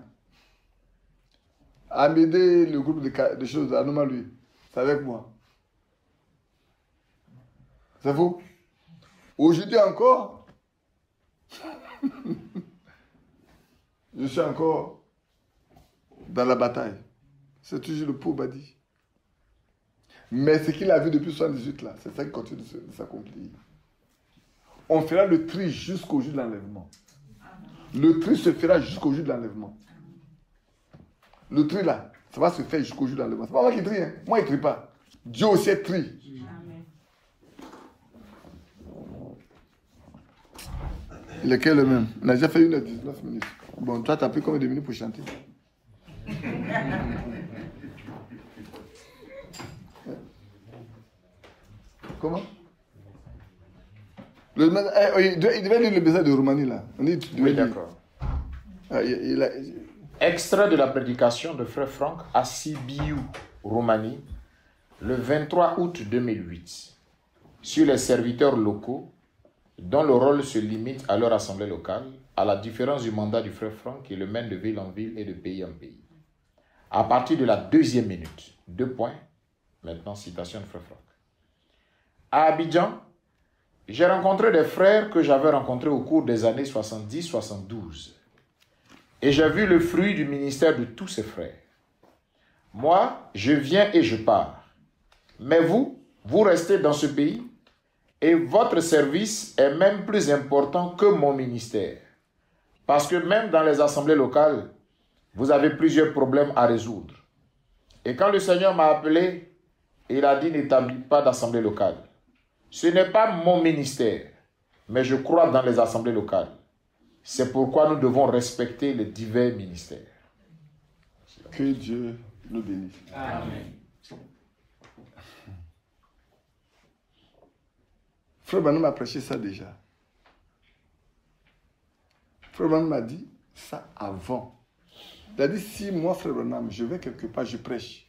Amédée, le groupe de choses, Anoma lui, c'est avec moi. C'est faux? Aujourd'hui encore, je suis encore dans la bataille. C'est toujours le pauvre Badi. Mais ce qu'il a vu depuis 78 là, c'est ça qui continue de s'accomplir. On fera le tri jusqu'au jour de l'enlèvement. Le tri se fera jusqu'au jour de l'enlèvement. Le tri là, ça va se faire jusqu'au jour de l'enlèvement. C'est pas moi qui trie, hein. Moi, il ne trie pas. Dieu aussi est tri. Lequel le même? On a déjà fait 1h19 minutes. Bon, toi, tu as pris combien de minutes pour chanter? Comment? Il devait lire le message de Roumanie, là. Oui, d'accord. Extrait de la prédication de Frère Franck à Sibiu, Roumanie, le 23 août 2008, sur les serviteurs locaux dont le rôle se limite à leur assemblée locale, à la différence du mandat du Frère Franck qui le mène de ville en ville et de pays en pays. À partir de la 2e minute, 2 points, maintenant citation de Frère Franck. À Abidjan, j'ai rencontré des frères que j'avais rencontrés au cours des années 70-72. Et j'ai vu le fruit du ministère de tous ces frères. Moi, je viens et je pars. Mais vous, vous restez dans ce pays Et votre service est même plus important que mon ministère. Parce que même dans les assemblées locales, vous avez plusieurs problèmes à résoudre. Et quand le Seigneur m'a appelé, il a dit n'établis pas d'assemblée locale. Ce n'est pas mon ministère, mais je crois dans les assemblées locales. C'est pourquoi nous devons respecter les divers ministères. Que Dieu nous bénisse. Amen. Frère Branham a prêché ça déjà. Frère Branham m'a dit ça avant. Il a dit, si moi, Frère Branham, je vais quelque part, je prêche,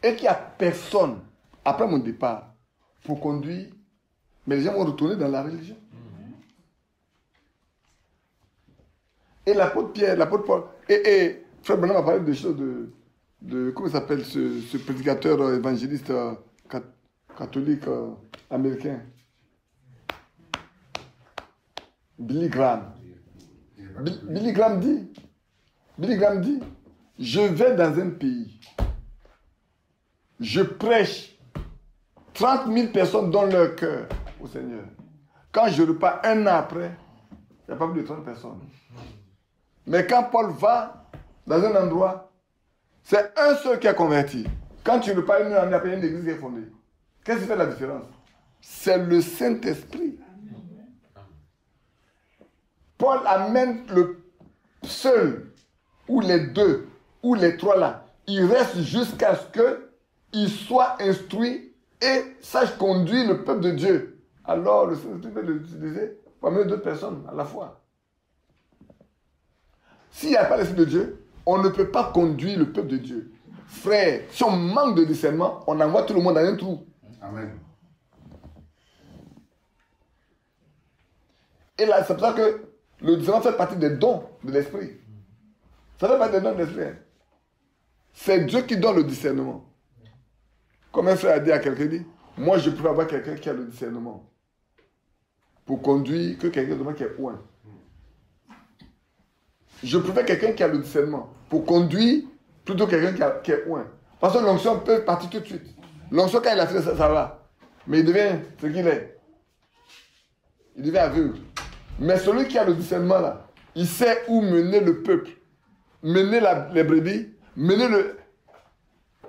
et qu'il n'y a personne, après mon départ, pour conduire, mais les gens vont retourner dans la religion. Et l'apôtre Pierre, l'apôtre Paul, et Frère Branham a parlé de choses de comment s'appelle ce prédicateur évangéliste catholique américain, Billy Graham. Billy Graham dit, je vais dans un pays, je prêche, 30 000 personnes donnent leur cœur au Seigneur. Quand je repars un an après, il n'y a pas plus de 30 personnes. Mais quand Paul va dans un endroit, c'est un seul qui a converti. Quand tu repars une année après, une église qui est fondée. Qu'est-ce qui fait la différence? C'est le Saint-Esprit. Paul amène le seul, ou les deux, ou les trois là. Il reste jusqu'à ce qu'il soit instruit et sache conduire le peuple de Dieu. Alors le Saint-Esprit peut l'utiliser pour amener d'autres personnes à la fois. S'il n'y a pas l'Esprit de Dieu, on ne peut pas conduire le peuple de Dieu. Frère, si on manque de discernement, on envoie tout le monde dans un trou. Amen. Et là, c'est pour ça que le discernement fait partie des dons de l'Esprit. Ça fait partie des dons de l'Esprit. C'est Dieu qui donne le discernement. Comme un frère a dit à quelqu'un, dit, moi je peux avoir quelqu'un qui a le discernement pour conduire que quelqu'un de moi qui est loin. Je préfère quelqu'un qui a le discernement pour conduire plutôt que quelqu'un qui est loin. Parce que l'onction peut partir tout de suite. L'onction, quand il a fait ça, ça va. Mais il devient ce qu'il est. Il devient aveugle. Mais celui qui a le discernement là, il sait où mener le peuple, mener les brebis, mener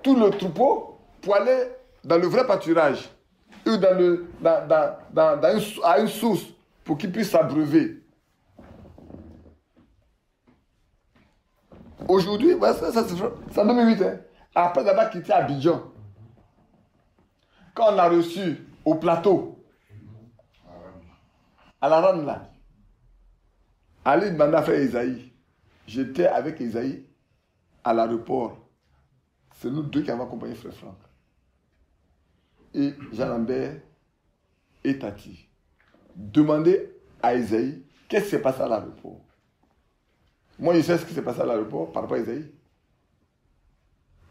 tout le troupeau pour aller dans le vrai pâturage ou à une source pour qu'il puisse s'abreuver. Aujourd'hui, c'est en 2008, hein, après avoir quitté Abidjan, quand on a reçu au plateau, à la ronde là, Ali demandait à frère Isaïe. J'étais avec Isaïe à l'aéroport. C'est nous deux qui avons accompagné frère Franck. Et Jean-Lambert et Tati. Demandez à Isaïe qu'est-ce qui s'est passé à l'aéroport. Moi, je sais ce qui s'est passé à l'aéroport par rapport à Isaïe.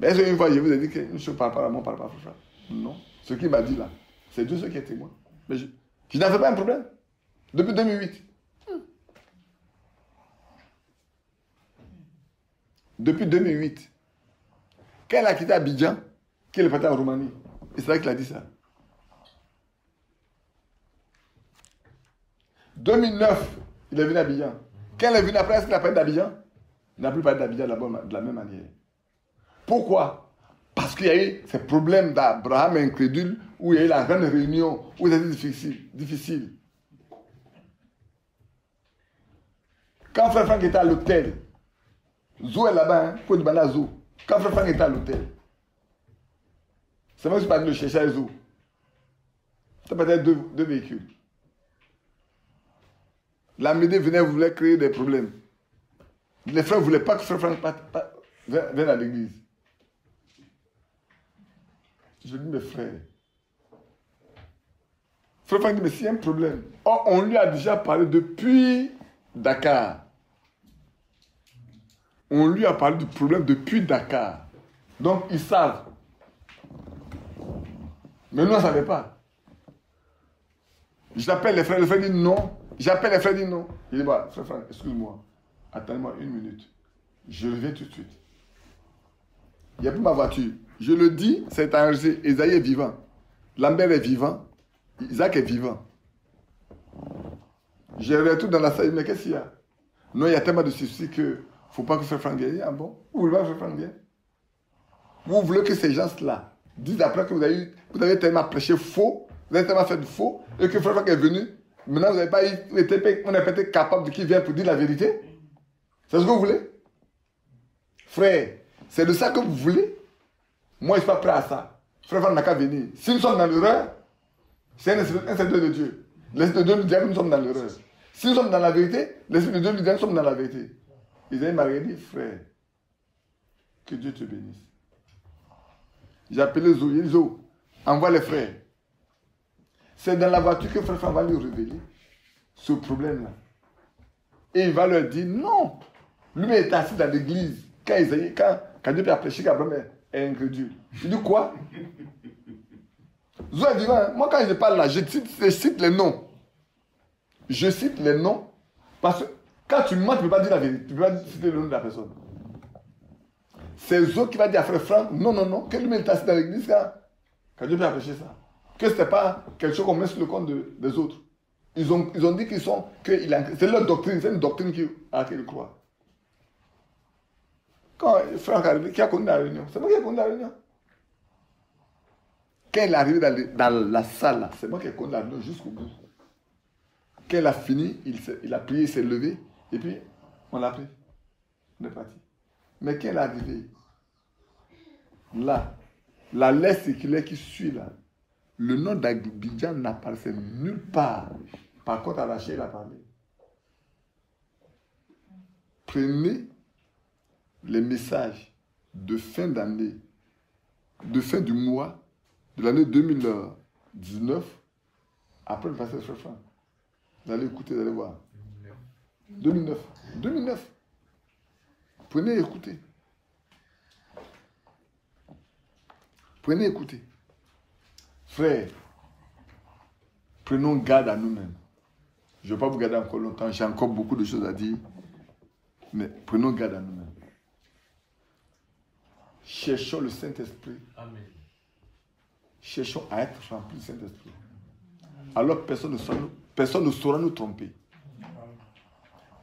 Mais est-ce qu'une fois, je vous ai dit qu'une chose par rapport à moi, par rapport à frère Franck? Non. Ce qu'il m'a dit là, c'est Dieu qui est témoin. Mais je n'avais pas un problème. Depuis 2008. Depuis 2008. Quand elle a quitté Abidjan, qu'elle est partie en Roumanie. Et c'est là qu'il a dit ça. 2009, il est venu à Abidjan. Quand elle est venue après, est-ce qu'il a parlé d'Abidjan? Il n'a plus parlé d'Abidjan de la même manière. Pourquoi? Parce qu'il y a eu ces problèmes d'Abraham incrédule, où il y a eu la grande réunion, où c'était difficile. Quand Frère Franck était à l'hôtel, Zo est là-bas, il faut demander à Zo. Quand Frère Franck était à l'hôtel, c'est moi qui suis parti le chercher à Zo. C'était peut-être deux véhicules. La Médée voulait créer des problèmes. Les frères ne voulaient pas que Frère Franck vienne à l'église. Je dis, mes frères, Frère Franck dit, mais s'il y a un problème, on lui a déjà parlé depuis Dakar. On lui a parlé du problème depuis Dakar. Donc, ils savent. Mais nous, on ne savait pas. J'appelle les frères disent non. J'appelle les frères, disent non. Il dit, bah, frère Franck, excuse-moi. Attends-moi une minute. Je reviens tout de suite. Il n'y a plus ma voiture. Je le dis, c'est enregistré. Esaïe est vivant. Lambert est vivant. Isaac est vivant. Je retourne dans la salle, mais qu'est-ce qu'il y a? Non, il y a tellement de soucis que il ne faut pas que Frère Franck gagne. Ah bon? Vous voulez pas que Frère Franck gagne? Vous voulez que ces gens-là disent après que vous avez tellement prêché faux, vous avez tellement fait de faux, et que Frère Franck est venu, maintenant vous n'avez pas été, on n'a pas été capable de qui vient pour dire la vérité? C'est ce que vous voulez? Frère, c'est de ça que vous voulez? Moi, je ne suis pas prêt à ça. Frère Franck n'a qu'à venir. Si nous sommes dans l'erreur, c'est un serviteur de Dieu. L'Esprit de Dieu nous dit que nous sommes dans l'erreur. Si nous sommes dans la vérité, l'Esprit de Dieu nous dit que nous sommes dans la vérité. Isaïe m'a dit, frère, que Dieu te bénisse. J'ai appelé Zo, il dit, Zo, envoie les frères. C'est dans la voiture que Frère Franck va lui révéler ce problème-là. Et il va leur dire, non. Lui est assis dans l'église. Quand Dieu a prêché qu'Abraham est incrédule. Il dit quoi? Zo est vivant. Moi, quand je parle là, je cite les noms. Je cite les noms parce que quand tu mens, tu ne peux pas dire la vérité. Tu ne peux pas citer le nom de la personne. C'est Zo qui va dire à Frère Franck, non, que lui est assis dans l'église quand Dieu a prêché ça. Que ce n'était pas quelque chose qu'on met sur le compte des autres. Ils ont dit qu'ils sont, c'est leur doctrine, c'est une doctrine à laquelle ils croient. Quand Franck est arrivé, qui a connu la réunion? C'est moi qui ai connu la réunion. Quand il est arrivé dans la salle, là, c'est moi qui ai connu la réunion jusqu'au bout. Quand il a fini, il a prié, il s'est levé, et puis on l'a pris. On est parti. Mais quand il est arrivé, là, la lettre circulaire qui suit là, le nom d'Abidjan n'apparaissait nulle part. Par contre, à Rachel, il a parlé. Prenez les messages de fin d'année, de fin du mois, de l'année 2019, après le passage Frère Franck. Vous allez écouter, vous allez voir. 2009. Prenez et écoutez. Prenez et écoutez. Frère, prenons garde à nous-mêmes. Je ne vais pas vous garder encore longtemps, j'ai encore beaucoup de choses à dire. Mais prenons garde à nous-mêmes. Cherchons le Saint-Esprit. Amen. Cherchons à être remplis du Saint-Esprit. Alors personne ne saura nous tromper.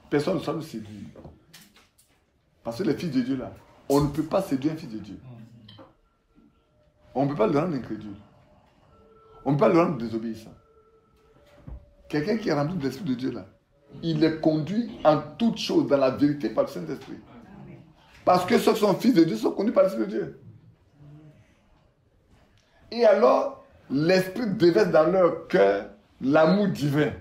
Personne ne saura nous séduire. Parce que les fils de Dieu là, on ne peut pas séduire un fils de Dieu. On ne peut pas le rendre incrédule. On ne peut pas le rendre désobéissant. Quelqu'un qui est rempli de l'Esprit de Dieu là, il est conduit en toutes choses dans la vérité par le Saint-Esprit. Parce que ceux qui sont fils de Dieu sont conduits par l'Esprit de Dieu. Et alors, l'Esprit déverse dans leur cœur l'amour divin.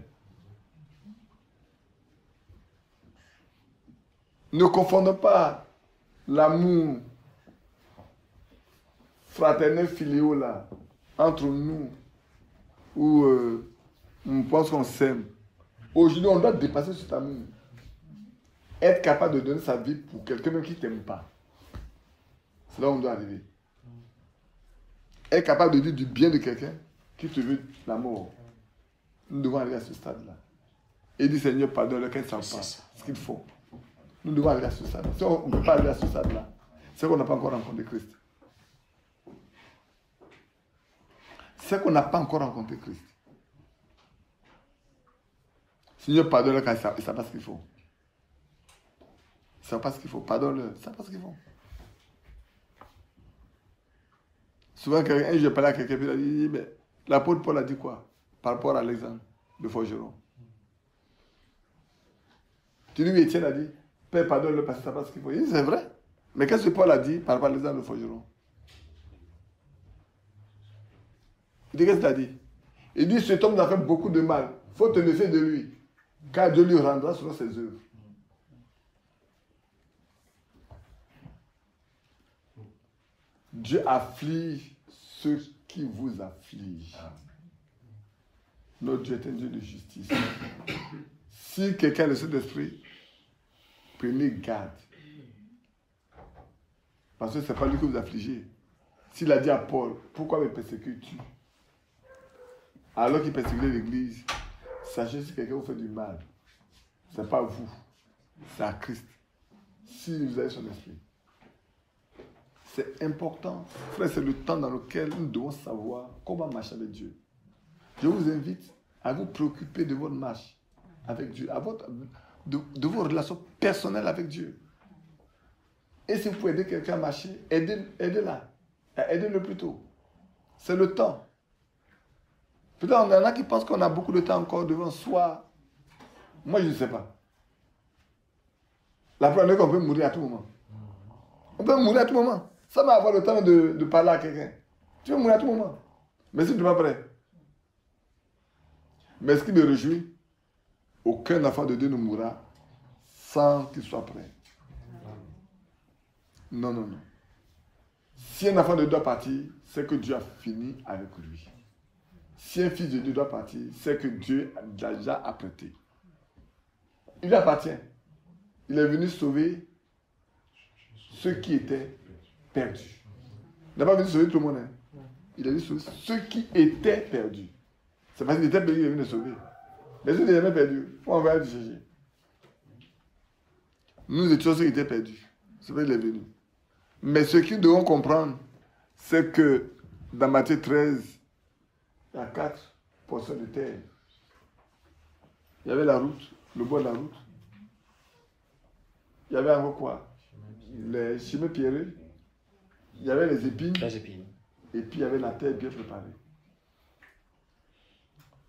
Ne confondons pas l'amour fraternel filéo là, entre nous, où on pense qu'on s'aime. Aujourd'hui, on doit dépasser cet amour. Être capable de donner sa vie pour quelqu'un même qui ne t'aime pas. C'est là où on doit arriver. Être capable de dire du bien de quelqu'un qui te veut la mort. Nous devons arriver à ce stade-là. Et dire, Seigneur, pardonne-leur qu'ils ne savent pas ce qu'ils font. Nous devons arriver à ce stade-là. Si on ne peut pas arriver à ce stade-là, c'est qu'on n'a pas encore rencontré Christ. C'est qu'on n'a pas encore rencontré Christ. Seigneur, pardonne-leur quand ils ne savent pas ce qu'ils font. Ils ne savent pas ce qu'il faut. Pardonne-leur. Ils ne savent pas ce qu'ils font. Souvent, un jour, je parlais à quelqu'un, puis il a dit, mais l'apôtre Paul a dit quoi par rapport à Alexandre de Forgeron? Tu dis, oui, Étienne a dit, Père, pardonne-le parce que ça passe ce qu'il faut. Il dit, c'est vrai. Mais qu'est-ce que Paul a dit par rapport à Alexandre de Forgeron? Il dit, qu'est-ce qu'il a dit? Il dit, cet homme nous a fait beaucoup de mal. Il faut te méfier de lui, car Dieu lui rendra selon ses œuvres. Dieu afflige ceux qui vous affligent. Notre Dieu est un Dieu de justice. Si quelqu'un a le Saint-Esprit, prenez garde. Parce que ce n'est pas lui que vous affligez. S'il a dit à Paul, pourquoi me persécutes-tu? Alors qu'il persécutait l'Église, sachez si quelqu'un vous fait du mal, ce n'est pas vous, c'est à Christ. Si vous avez son esprit. C'est important. Frère, c'est le temps dans lequel nous devons savoir comment marcher avec Dieu. je vous invite à vous préoccuper de votre marche avec Dieu, de vos relations personnelles avec Dieu. Et si vous pouvez aider quelqu'un à marcher, aidez-la. Aidez-le plutôt. C'est le temps. Peut-être il y en a qui pensent qu'on a beaucoup de temps encore devant soi. Moi, je ne sais pas. La preuve est qu'on peut mourir à tout moment. On peut mourir à tout moment. Ça va avoir le temps de parler à quelqu'un. Tu peux mourir à tout moment. Mais si tu n'es pas prêt. Mais ce qui me réjouit, aucun enfant de Dieu ne mourra sans qu'il soit prêt. Non, non, non. Si un enfant de Dieu doit partir, c'est que Dieu a fini avec lui. Si un fils de Dieu doit partir, c'est que Dieu l'a déjà apprêté. Il lui appartient. Il est venu sauver ceux qui étaient perdus. Il n'a pas venu sauver tout le monde. Hein. Il a venu sauver ceux qui étaient perdus. C'est parce qu'il était perdu qu'il est venu les sauver. Mais ceux qui n'étaient jamais perdus, il faut envoyer les chercher. Nous étions ceux qui étaient perdus. C'est vrai qu'il est venu. Mais ce qu'ils devront comprendre, c'est que dans Matthieu 13, il y a 4 portions de terre. Il y avait la route, le bord de la route. Il y avait encore quoi? Les chemins pierreux. Il y avait les épines. Et puis il y avait la terre bien préparée.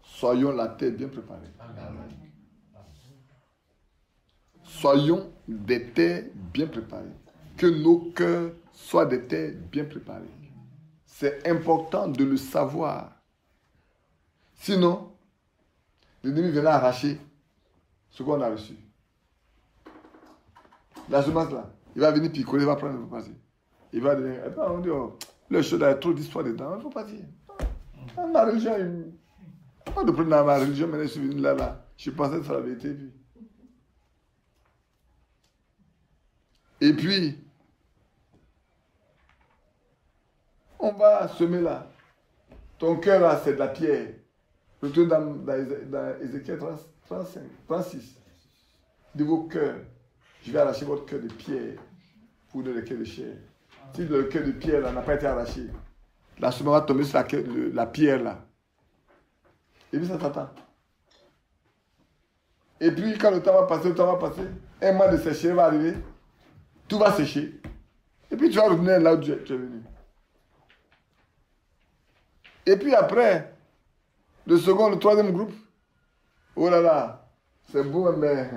Soyons la terre bien préparée. Amen. Soyons des terres bien préparées. Que nos cœurs soient des terres bien préparées. C'est important de le savoir. Sinon, l'ennemi viendra arracher ce qu'on a reçu. La semence là, il va venir picoler, il va prendre, il va passer. Il va dire, on dit, oh, le show, il y a trop d'histoire dedans, il faut partir. Dans ma religion, pas de problème dans ma religion, mais je suis venu là. Je pensais que ça avait été vu. Et puis, on va semer là. Ton cœur là, c'est de la pierre. Retourne dans Ézéchiel 36. De vos cœurs, je vais arracher votre cœur de pierre pour donner le cœur de chair. Si le cœur de pierre là n'a pas été arraché, la semence va tomber sur la pierre là. Et puis ça t'attend. Et puis quand le temps va passer, un mois de sécher va arriver, tout va sécher. Et puis tu vas revenir là où tu es venu. Et puis après, le second, le troisième groupe, oh là là, c'est beau, mais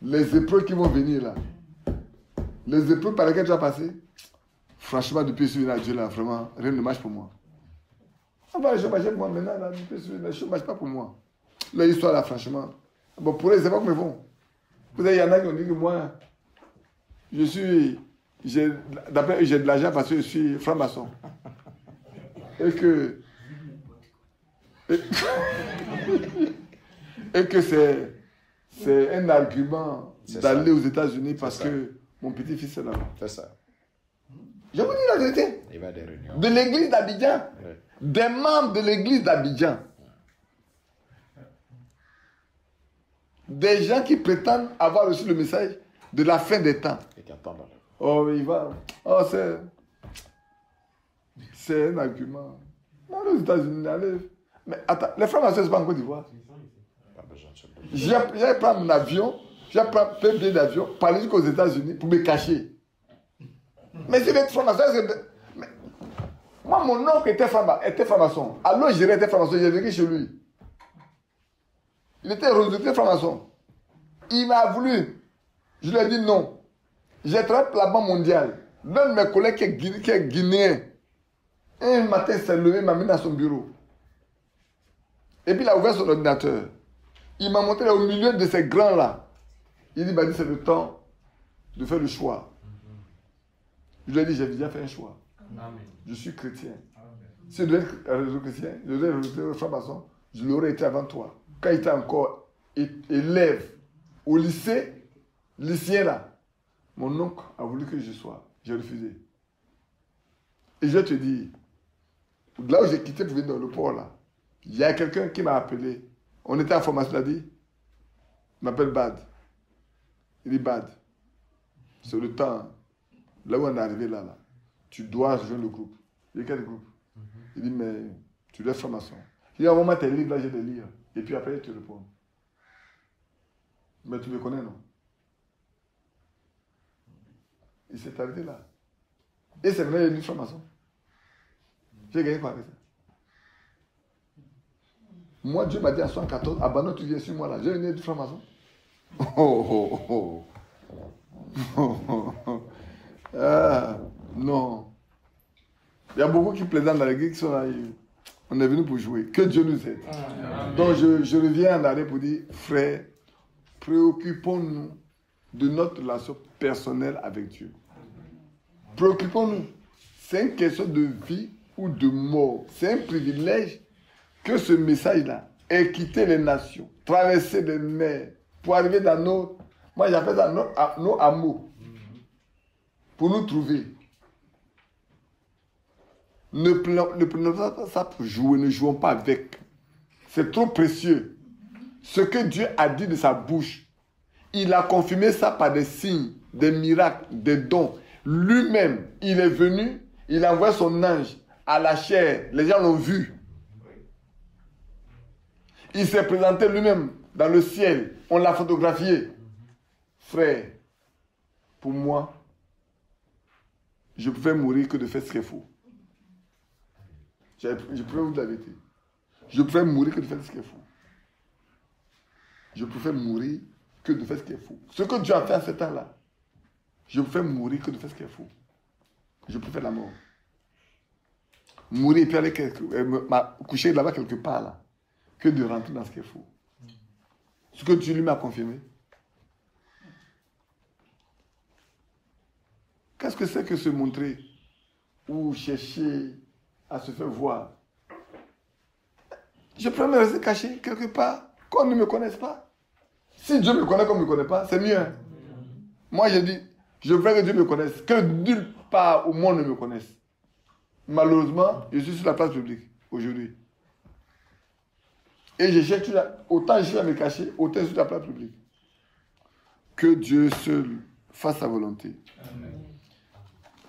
les épreuves qui vont venir là, les épreuves par lesquelles tu vas passer, franchement, depuis ce à Dieu là, vraiment, rien ne marche pour moi. Ah bah, je ne marche pas pour moi maintenant, là, depuis ce je ne marche pas pour moi. L'histoire là, franchement, bon, pour eux, c'est pas comme ils vont. Vous savez, il y en a qui ont dit que moi, j'ai de l'argent parce que je suis franc-maçon. Et que c'est un argument d'aller aux États-Unis parce que mon petit-fils est là-bas. C'est ça. Je vous dis la vérité. Il va à des réunions. De l'église d'Abidjan. Oui. Des membres de l'église d'Abidjan. Des gens qui prétendent avoir reçu le message de la fin des temps. Et qui attendent. Oh, il va. Oh, c'est un argument. Non, aux États-Unis, allez. Mais attends, les francs-maçons, c'est pas en Côte d'Ivoire. J'ai pris mon avion, j'ai pris un billet d'avion, pour aller jusqu'aux États-Unis pour me cacher. Mais si les francs-maçons, moi, mon oncle était franc-maçon. Alors, je était franc-maçon, j'ai vécu chez lui. Il était rejeté franc-maçon. Il m'a voulu. Je lui ai dit non. J'ai travaillé pour la Banque mondiale. L'un de mes collègues qui est guinéen, un matin, il s'est levé, il m'a mis dans son bureau. Et puis il a ouvert son ordinateur. Il m'a montré au milieu de ces grands-là. Il dit, c'est le temps de faire le choix. Je lui ai dit, j'ai déjà fait un choix. Amen. Je suis chrétien. Amen. Si je devais être chrétien, je devais être franc-maçon, je l'aurais été avant toi. Quand il était encore élève au lycée, lycéen là, mon oncle a voulu que je sois. J'ai refusé. Et je te dis, là où j'ai quitté pour venir dans le port là, il y a quelqu'un qui m'a appelé. On était en formation, il a dit, il m'appelle Bad. Il dit, Bad, c'est le temps, là où on est arrivé là, tu dois rejoindre le groupe. Il dit, quel groupe? Il dit, mais tu dois être franc-maçon. Il envoie-moi tes livres, là, je les lire. Et puis après, tu réponds. Mais tu me connais, non? Il s'est arrêté là. Et c'est vrai, il y a une franc-maçon. J'ai gagné quoi avec ça? Moi, Dieu m'a dit en 74, abandonne, tu viens sur moi là. J'ai gagné du franc-maçon. Ah, non. Il y a beaucoup qui plaisantent dans l'église qui sont là. On est venu pour jouer. Que Dieu nous aide. Donc je reviens en arrière pour dire, frère, préoccupons-nous de notre relation personnelle avec Dieu. Préoccupons-nous. C'est une question de vie ou de mort. C'est un privilège que ce message-là ait quitté les nations, traversé les mers, pour arriver dans nos... Moi, j'appelle ça nos hameaux. Pour nous trouver. Ne prenons pas ça pour jouer, ne jouons pas avec. C'est trop précieux. Ce que Dieu a dit de sa bouche, il a confirmé ça par des signes, des miracles, des dons. Lui-même, il est venu, il a envoyé son ange à la chair. Les gens l'ont vu. Il s'est présenté lui-même dans le ciel. On l'a photographié. Frère, pour moi, je préfère mourir que de faire ce qu'il faut. Je préfère vous dire la vérité. Je préfère mourir que de faire ce qu'il faut. Je préfère mourir que de faire ce qu'il faut. Ce que Dieu a fait à ce temps-là, je préfère mourir que de faire ce qu'il faut. Je préfère la mort. Mourir et puis aller coucher là-bas quelque part, là, que de rentrer dans ce qu'il faut. Ce que Dieu lui m'a confirmé. Qu'est-ce que c'est que se montrer ou chercher à se faire voir? Je préfère me rester caché quelque part, qu'on ne me connaisse pas. Si Dieu me connaît qu'on ne me connaît pas, c'est mieux. Hein? Moi, je dis, je veux que Dieu me connaisse, que nulle part au monde ne me connaisse. Malheureusement, je suis sur la place publique aujourd'hui. Et je cherche autant je cherche à me cacher, autant sur la place publique. Que Dieu seul fasse sa volonté.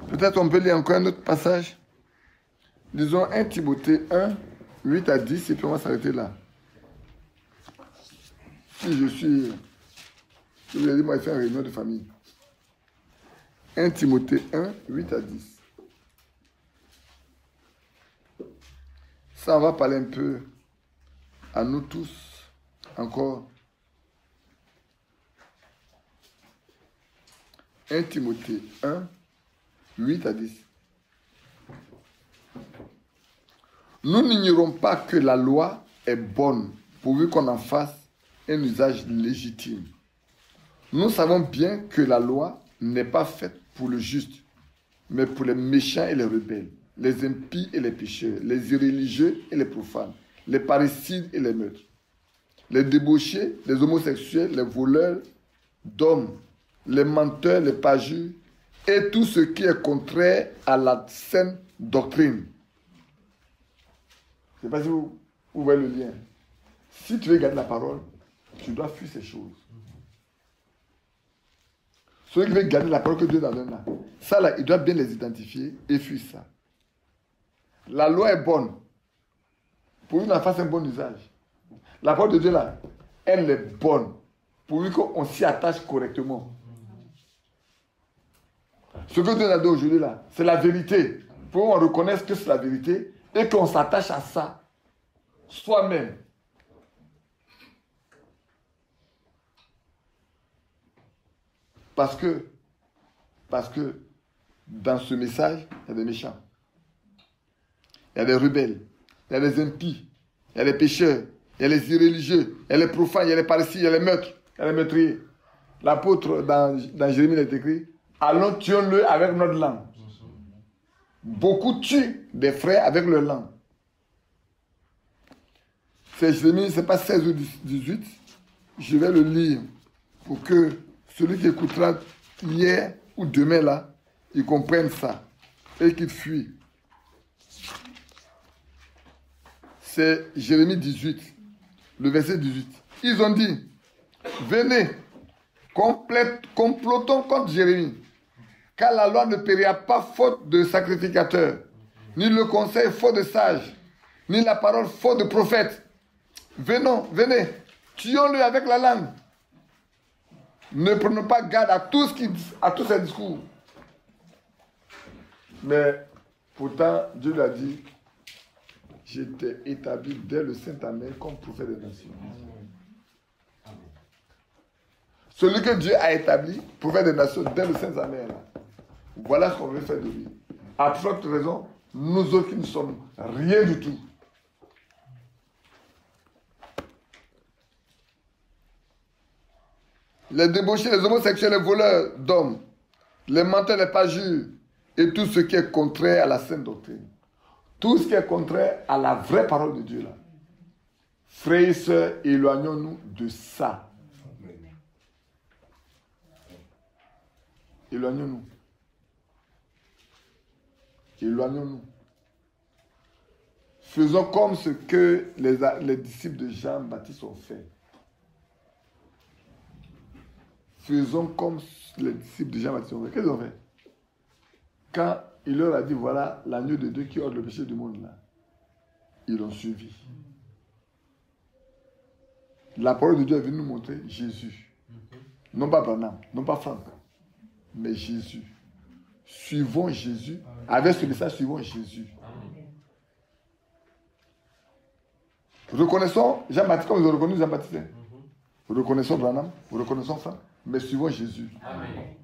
Peut-être on peut lire encore un autre passage. Disons 1 Timothée 1, 8 à 10, et puis on va s'arrêter là. Si je vous ai dit, moi, je fais une réunion de famille. 1 Timothée 1, 8 à 10. Ça, on va parler un peu à nous tous, encore. 1 Timothée 1, 8 à 10. Nous n'ignorons pas que la loi est bonne, pourvu qu'on en fasse un usage légitime. Nous savons bien que la loi n'est pas faite pour le juste, mais pour les méchants et les rebelles, les impies et les pécheurs, les irréligieux et les profanes, les parricides et les meurtres, les débauchés, les homosexuels, les voleurs d'hommes, les menteurs, les parjures, et tout ce qui est contraire à la saine doctrine. Je ne sais pas si vous voyez le lien. Si tu veux garder la parole, tu dois fuir ces choses. Celui qui veut garder la parole que Dieu donne là, ça là, il doit bien les identifier et fuir ça. La loi est bonne. Pour qu'on en fasse un bon usage. La parole de Dieu là, elle est bonne. Pour qu'on s'y attache correctement. Ce que Dieu a dit aujourd'hui là, c'est la vérité. Pour qu'on reconnaisse que c'est la vérité et qu'on s'attache à ça soi-même. Parce que dans ce message, il y a des méchants. Il y a des rebelles. Il y a des impies. Il y a des pécheurs. Il y a les irréligieux. Il y a les profanes. Il y a les parricides. Il y a les meurtres. Il y a les meurtriers. L'apôtre dans Jérémie il est écrit, allons tuons-le avec notre langue. Beaucoup tuent des frères avec leur langue. C'est Jérémie, ce n'est pas 16 ou 18. Je vais le lire pour que celui qui écoutera hier ou demain là, il comprenne ça et qu'il fuit. C'est Jérémie 18, le verset 18. Ils ont dit, venez, complotons contre Jérémie, car la loi ne périra pas faute de sacrificateur, ni le conseil faute de sage. ni la parole faute de prophète. Venez, tuons-le avec la langue. Ne prenons pas garde à tout ces discours. Mais pourtant, Dieu lui a dit, j'étais établi dès le Saint-Amen comme prophète des nations. Celui que Dieu a établi, prophète des nations, dès le Saint-Amen. Voilà ce qu'on veut faire de lui. À plus forte raison, nous autres qui ne sommes rien du tout. Les débauchés, les homosexuels, les voleurs d'hommes, les menteurs, les parjures, et tout ce qui est contraire à la sainte doctrine. Tout ce qui est contraire à la vraie parole de Dieu là. Frères et sœurs, éloignons-nous de ça. Éloignons-nous. Éloignons-nous. Faisons comme ce que les disciples de Jean-Baptiste ont fait. Faisons comme les disciples de Jean-Baptiste ont fait. Qu'est-ce qu'ils ont fait? Quand il leur a dit, voilà l'agneau de Dieu qui ôte le péché du monde là, ils l'ont suivi. La parole de Dieu est venue nous montrer Jésus. Non pas Branham, non pas Franck, mais Jésus. Suivons Jésus. Avec ce message, suivons Jésus. Reconnaissons Jean-Baptiste comme nous avons reconnu Jean-Baptiste. Reconnaissons Branham, reconnaissons Franck, mais suivons Jésus. Amen.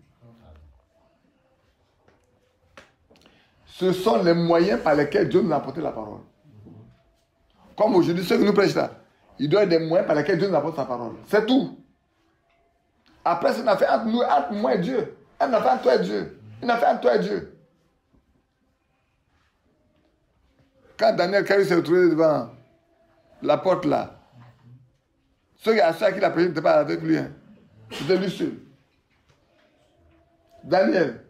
Ce sont les moyens par lesquels Dieu nous a apporté la parole. Comme aujourd'hui, ceux qui nous prêchent là, il doit y avoir des moyens par lesquels Dieu nous apporte sa parole. C'est tout. Après, c'est une affaire entre nous, entre moi et Dieu. Une affaire entre toi et Dieu. Une affaire entre toi et Dieu. Quand Daniel Carey s'est retrouvé devant la porte là, ceux à qui la prêché n'étaient pas avec lui. Hein. C'était lui seul. Daniel.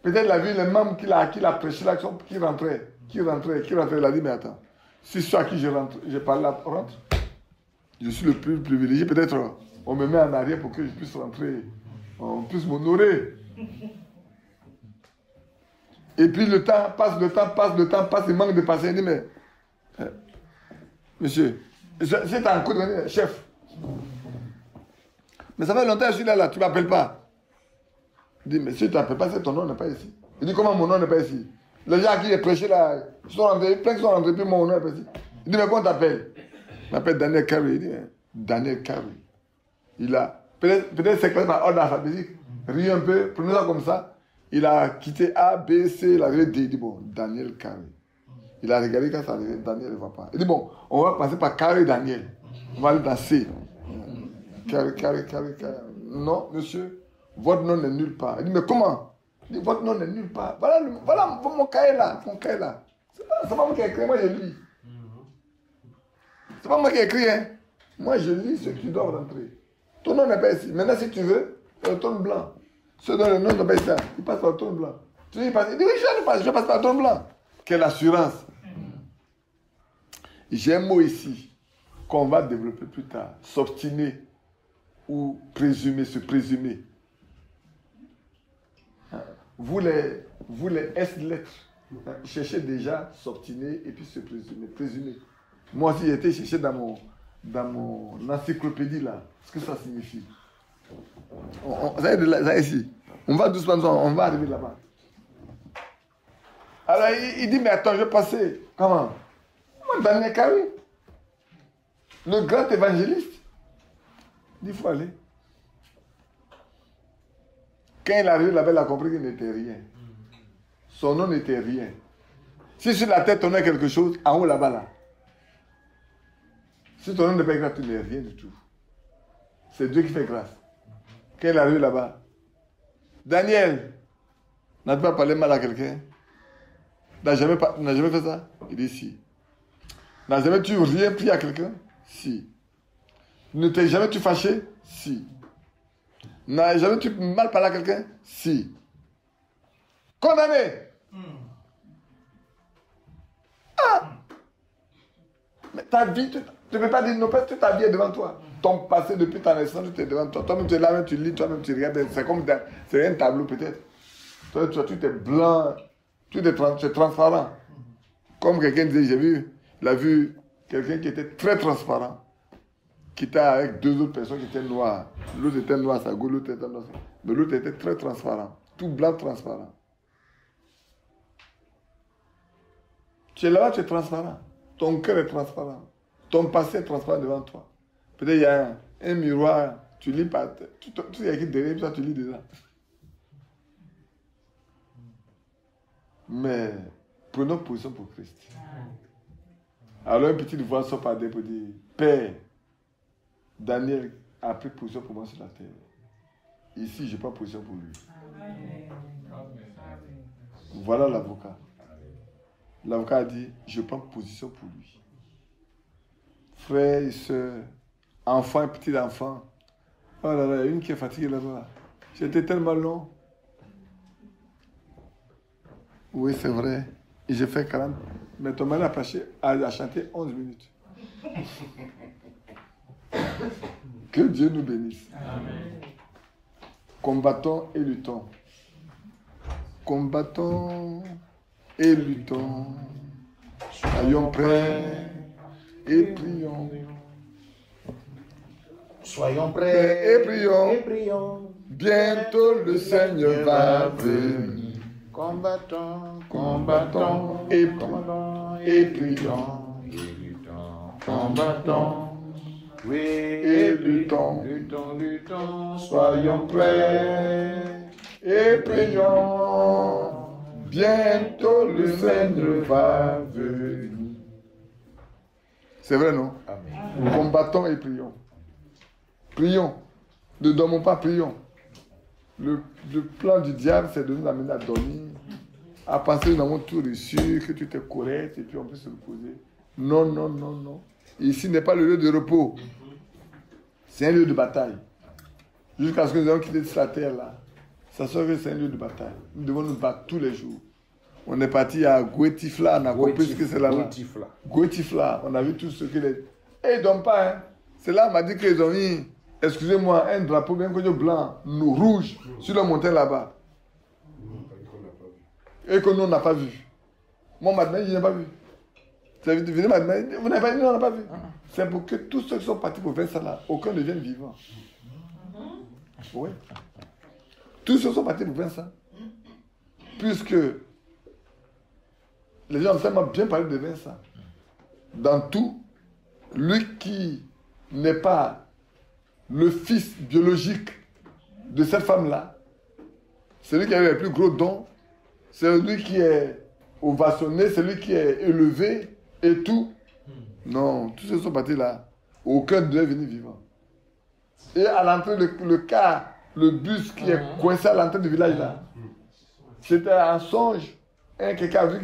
Peut-être il a vu les membres qu'il a prêché là, qui rentraient. Il a dit, mais attends, si ceux à qui je parle là rentrent, je suis le plus privilégié, peut-être on me met en arrière pour que je puisse rentrer, on puisse m'honorer. Et puis le temps passe, il manque de passer. Il dit, mais, monsieur, c'est un coup de chef. Mais ça fait longtemps que je suis là, tu ne m'appelles pas. Il dit, mais si tu n'appelles pas, c'est ton nom n'est pas ici. Il dit, comment mon nom n'est pas ici? Les gens qui ont prêché là, ils sont rentrés, plein qui sont rentrés, puis mon nom n'est pas ici. Il dit, mais comment t'appelles? Il m'appelle Daniel Carey. Il dit, Daniel Carey. Il a, peut-être c'est par ordre alphabétique, ris un peu, prenez ça comme ça. Il a quitté A, B, C, il a arrivé D. Il dit, bon, Daniel Carey. Il a regardé quand ça arrivait, Daniel ne va pas. Il dit, bon, on va passer par Carey Daniel. On va aller dans C. Carey. Non, monsieur, votre nom n'est nulle part. Il dit, mais comment? Il dit, votre nom n'est nulle part. Voilà mon cahier là. C'est pas moi qui ai écrit, moi je lis. C'est pas moi qui ai écrit, hein. Moi je lis ce qui doit rentrer. Ton nom n'est pas ici. Maintenant, si tu veux, c'est le ton blanc. Ceux dont le nom n'est pas ici, il passe par le ton blanc. Tu dis, il dit, oui, je passe par le ton blanc. Quelle assurance. J'ai un mot ici qu'on va développer plus tard. S'obstiner ou présumer, se présumer. Vous les S-lettres, cherchez déjà s'obstiner et puis se présumer. Moi aussi, j'ai été chercher dans mon encyclopédie là, ce que ça signifie. Ça ici. On va doucement, on va arriver là-bas. Alors il dit, mais attends, je vais passer. Comment? Moi, Daniel Carey, le grand évangéliste, il dit, il faut aller. Quand il est arrivé là-bas, il a compris qu'il n'était rien. Son nom n'était rien. Si sur la tête, on a quelque chose, en haut là-bas, là. Si ton nom n'est pas grâce, tu n'es rien du tout. C'est Dieu qui fait grâce. Quand il est arrivé là-bas, Daniel, n'as-tu pas parlé mal à quelqu'un? N'a jamais fait ça? Il dit si. N'as jamais tu rien pris à quelqu'un? Si. Ne t'es jamais tu fâché? Si. N'as jamais tu mal parlé à quelqu'un? Si. Condamné. Ah! Mais ta vie, tu ne peux pas dire non, toute ta vie est devant toi. Ton passé depuis ta naissance, tu es devant toi. Toi-même, tu es là, même tu lis, toi-même, tu regardes. C'est comme c'est un tableau peut-être. Toi, tu es blanc, tu es transparent. Comme quelqu'un disait, il a vu quelqu'un qui était très transparent, qui était avec deux autres personnes qui étaient noires. L'autre était noir à sa gauche, l'autre était noir. Mais l'autre était très transparent, tout blanc transparent. Tu es là-bas, tu es transparent. Ton cœur est transparent. Ton passé est transparent devant toi. Peut-être il y a un miroir, tu lis par terre. Tout ce qui est écrit derrière, toi tu lis dedans. Mais prenons position pour Christ. Alors une petite voix sort par terre pour dire, Père, Daniel a pris position pour moi sur la terre. Ici, je prends position pour lui. Voilà l'avocat. L'avocat a dit, je prends position pour lui. Frères et sœurs, enfants et petits-enfants. Oh là là, il y a une qui est fatiguée là-bas. J'étais tellement long. Oui, c'est vrai. Et j'ai fait 40. Mais ton mari a chanté 11 minutes. Que Dieu nous bénisse. Amen. Combattons et luttons. Combattons et luttons. Soyons prêts et prions. Soyons prêts et prions. Et prions. Bientôt le Seigneur va venir. Combattons, combattons et prions. Et luttons. Combattons. Oui, et luttons. Luttons. Soyons prêts et prions. Bientôt le Seigneur va venir. C'est vrai, non? Amen. Combattons et prions. Prions. Ne dormons pas, prions. Le plan du diable, c'est de nous amener à dormir, à penser que nous avons tout reçu, que tout est correct, et puis on peut se reposer. Non, non, non, non. Ici n'est pas le lieu de repos. C'est un lieu de bataille. Jusqu'à ce que nous ayons quitté cette terre-là. Ça sort que c'est un lieu de bataille. Nous devons nous battre tous les jours. On est parti à Gouetifla, on a compris ce que c'est là-bas. Gouetifla, on a vu tout ce que les... Et ils ne donnent pas, hein. C'est là, on m'a dit qu'ils ont mis, excusez-moi, un drapeau bien connu blanc, rouge, sur la montagne là-bas. Et que nous, on n'a pas vu. Moi, maintenant, je n'ai pas vu. Vous n'avez pas dit, non, on n'a pas vu. C'est pour que tous ceux qui sont partis pour faire ça là, aucun ne vienne vivant. Oui. Tous ceux qui sont partis pour faire ça. Puisque les gens ont tellement bien parlé de Vincent. Dans tout, lui qui n'est pas le fils biologique de cette femme-là, c'est lui qui a eu les plus gros dons, c'est lui qui est ovationné, c'est lui qui est élevé et tout. Non, tous ceux qui sont partis là, aucun ne devait venir vivant. Et à l'entrée, le bus qui est coincé à l'entrée du village là, c'était un songe. Quelqu'un a vu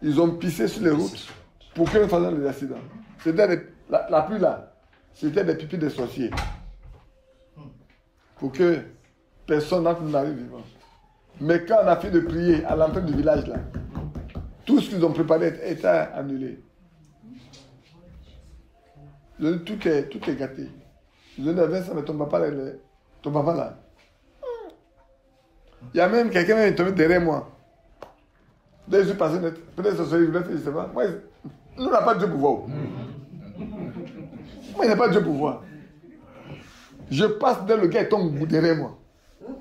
qu'ils ont pissé sur les routes pour qu'ils fassent des accidents. C'était la pluie là, c'était des pipis des sorciers. Pour que personne n'arrive vivant. Mais quand on a fini de prier à l'entrée du village là, tout ce qu'ils ont préparé était annulé. Tout est gâté. Je dis à Vincent, mais ton papa là. Il y a même quelqu'un qui est tombé derrière moi. Dès que je suis passé, peut-être que il voulait faire, je ne sais pas. Moi, nous n'avons pas Dieu pour voir. Moi, il n'y a pas Dieu pour voir. Je passe dès le gars, il tombe derrière moi.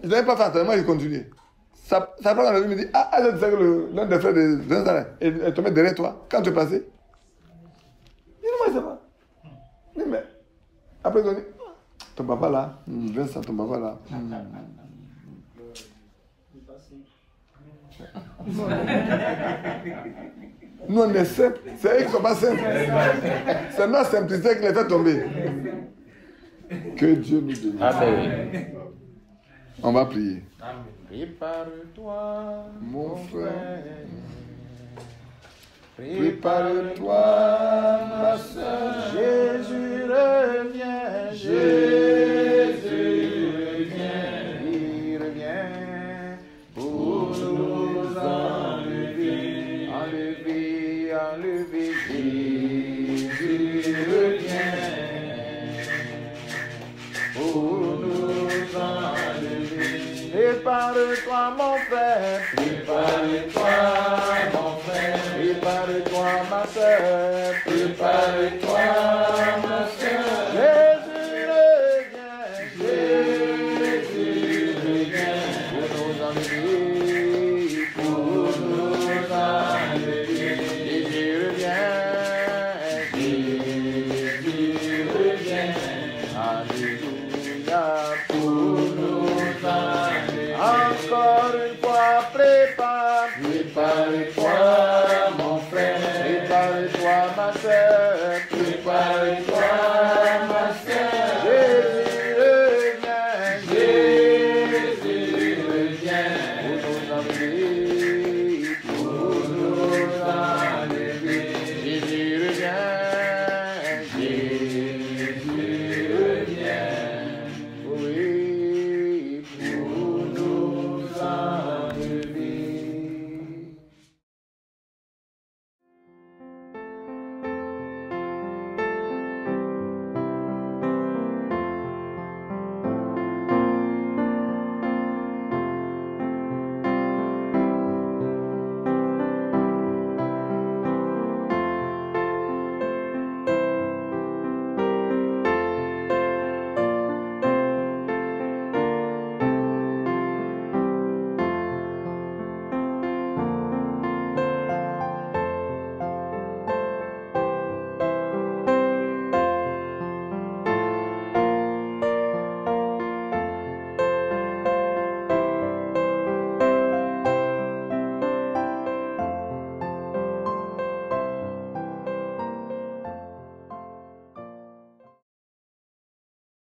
Il n'avait pas fait attention, moi, il continue. Ça prend dans la vie, il me dit, je sais que l'un des frères de Vincent est tombé derrière toi. Quand tu es passé, il dit, moi, je ne sais pas. Oui, mais après, ils ont dit, ton papa là, Vincent, ton papa là. Nous, on est simples. C'est eux qui ne sont pas simples. C'est notre simplicité qui les fait tomber. Que Dieu nous bénisse. Amen. On va prier. Amen. Prépare-toi, mon frère. Prépare-toi, ma soeur. Jésus revient. Jésus revient. Il revient pour nous enlever. Enlever. Jésus revient pour nous enlever. Prépare-toi, mon frère. Prépare-toi, mon frère. Prépare-toi, ma sœur, prépare-toi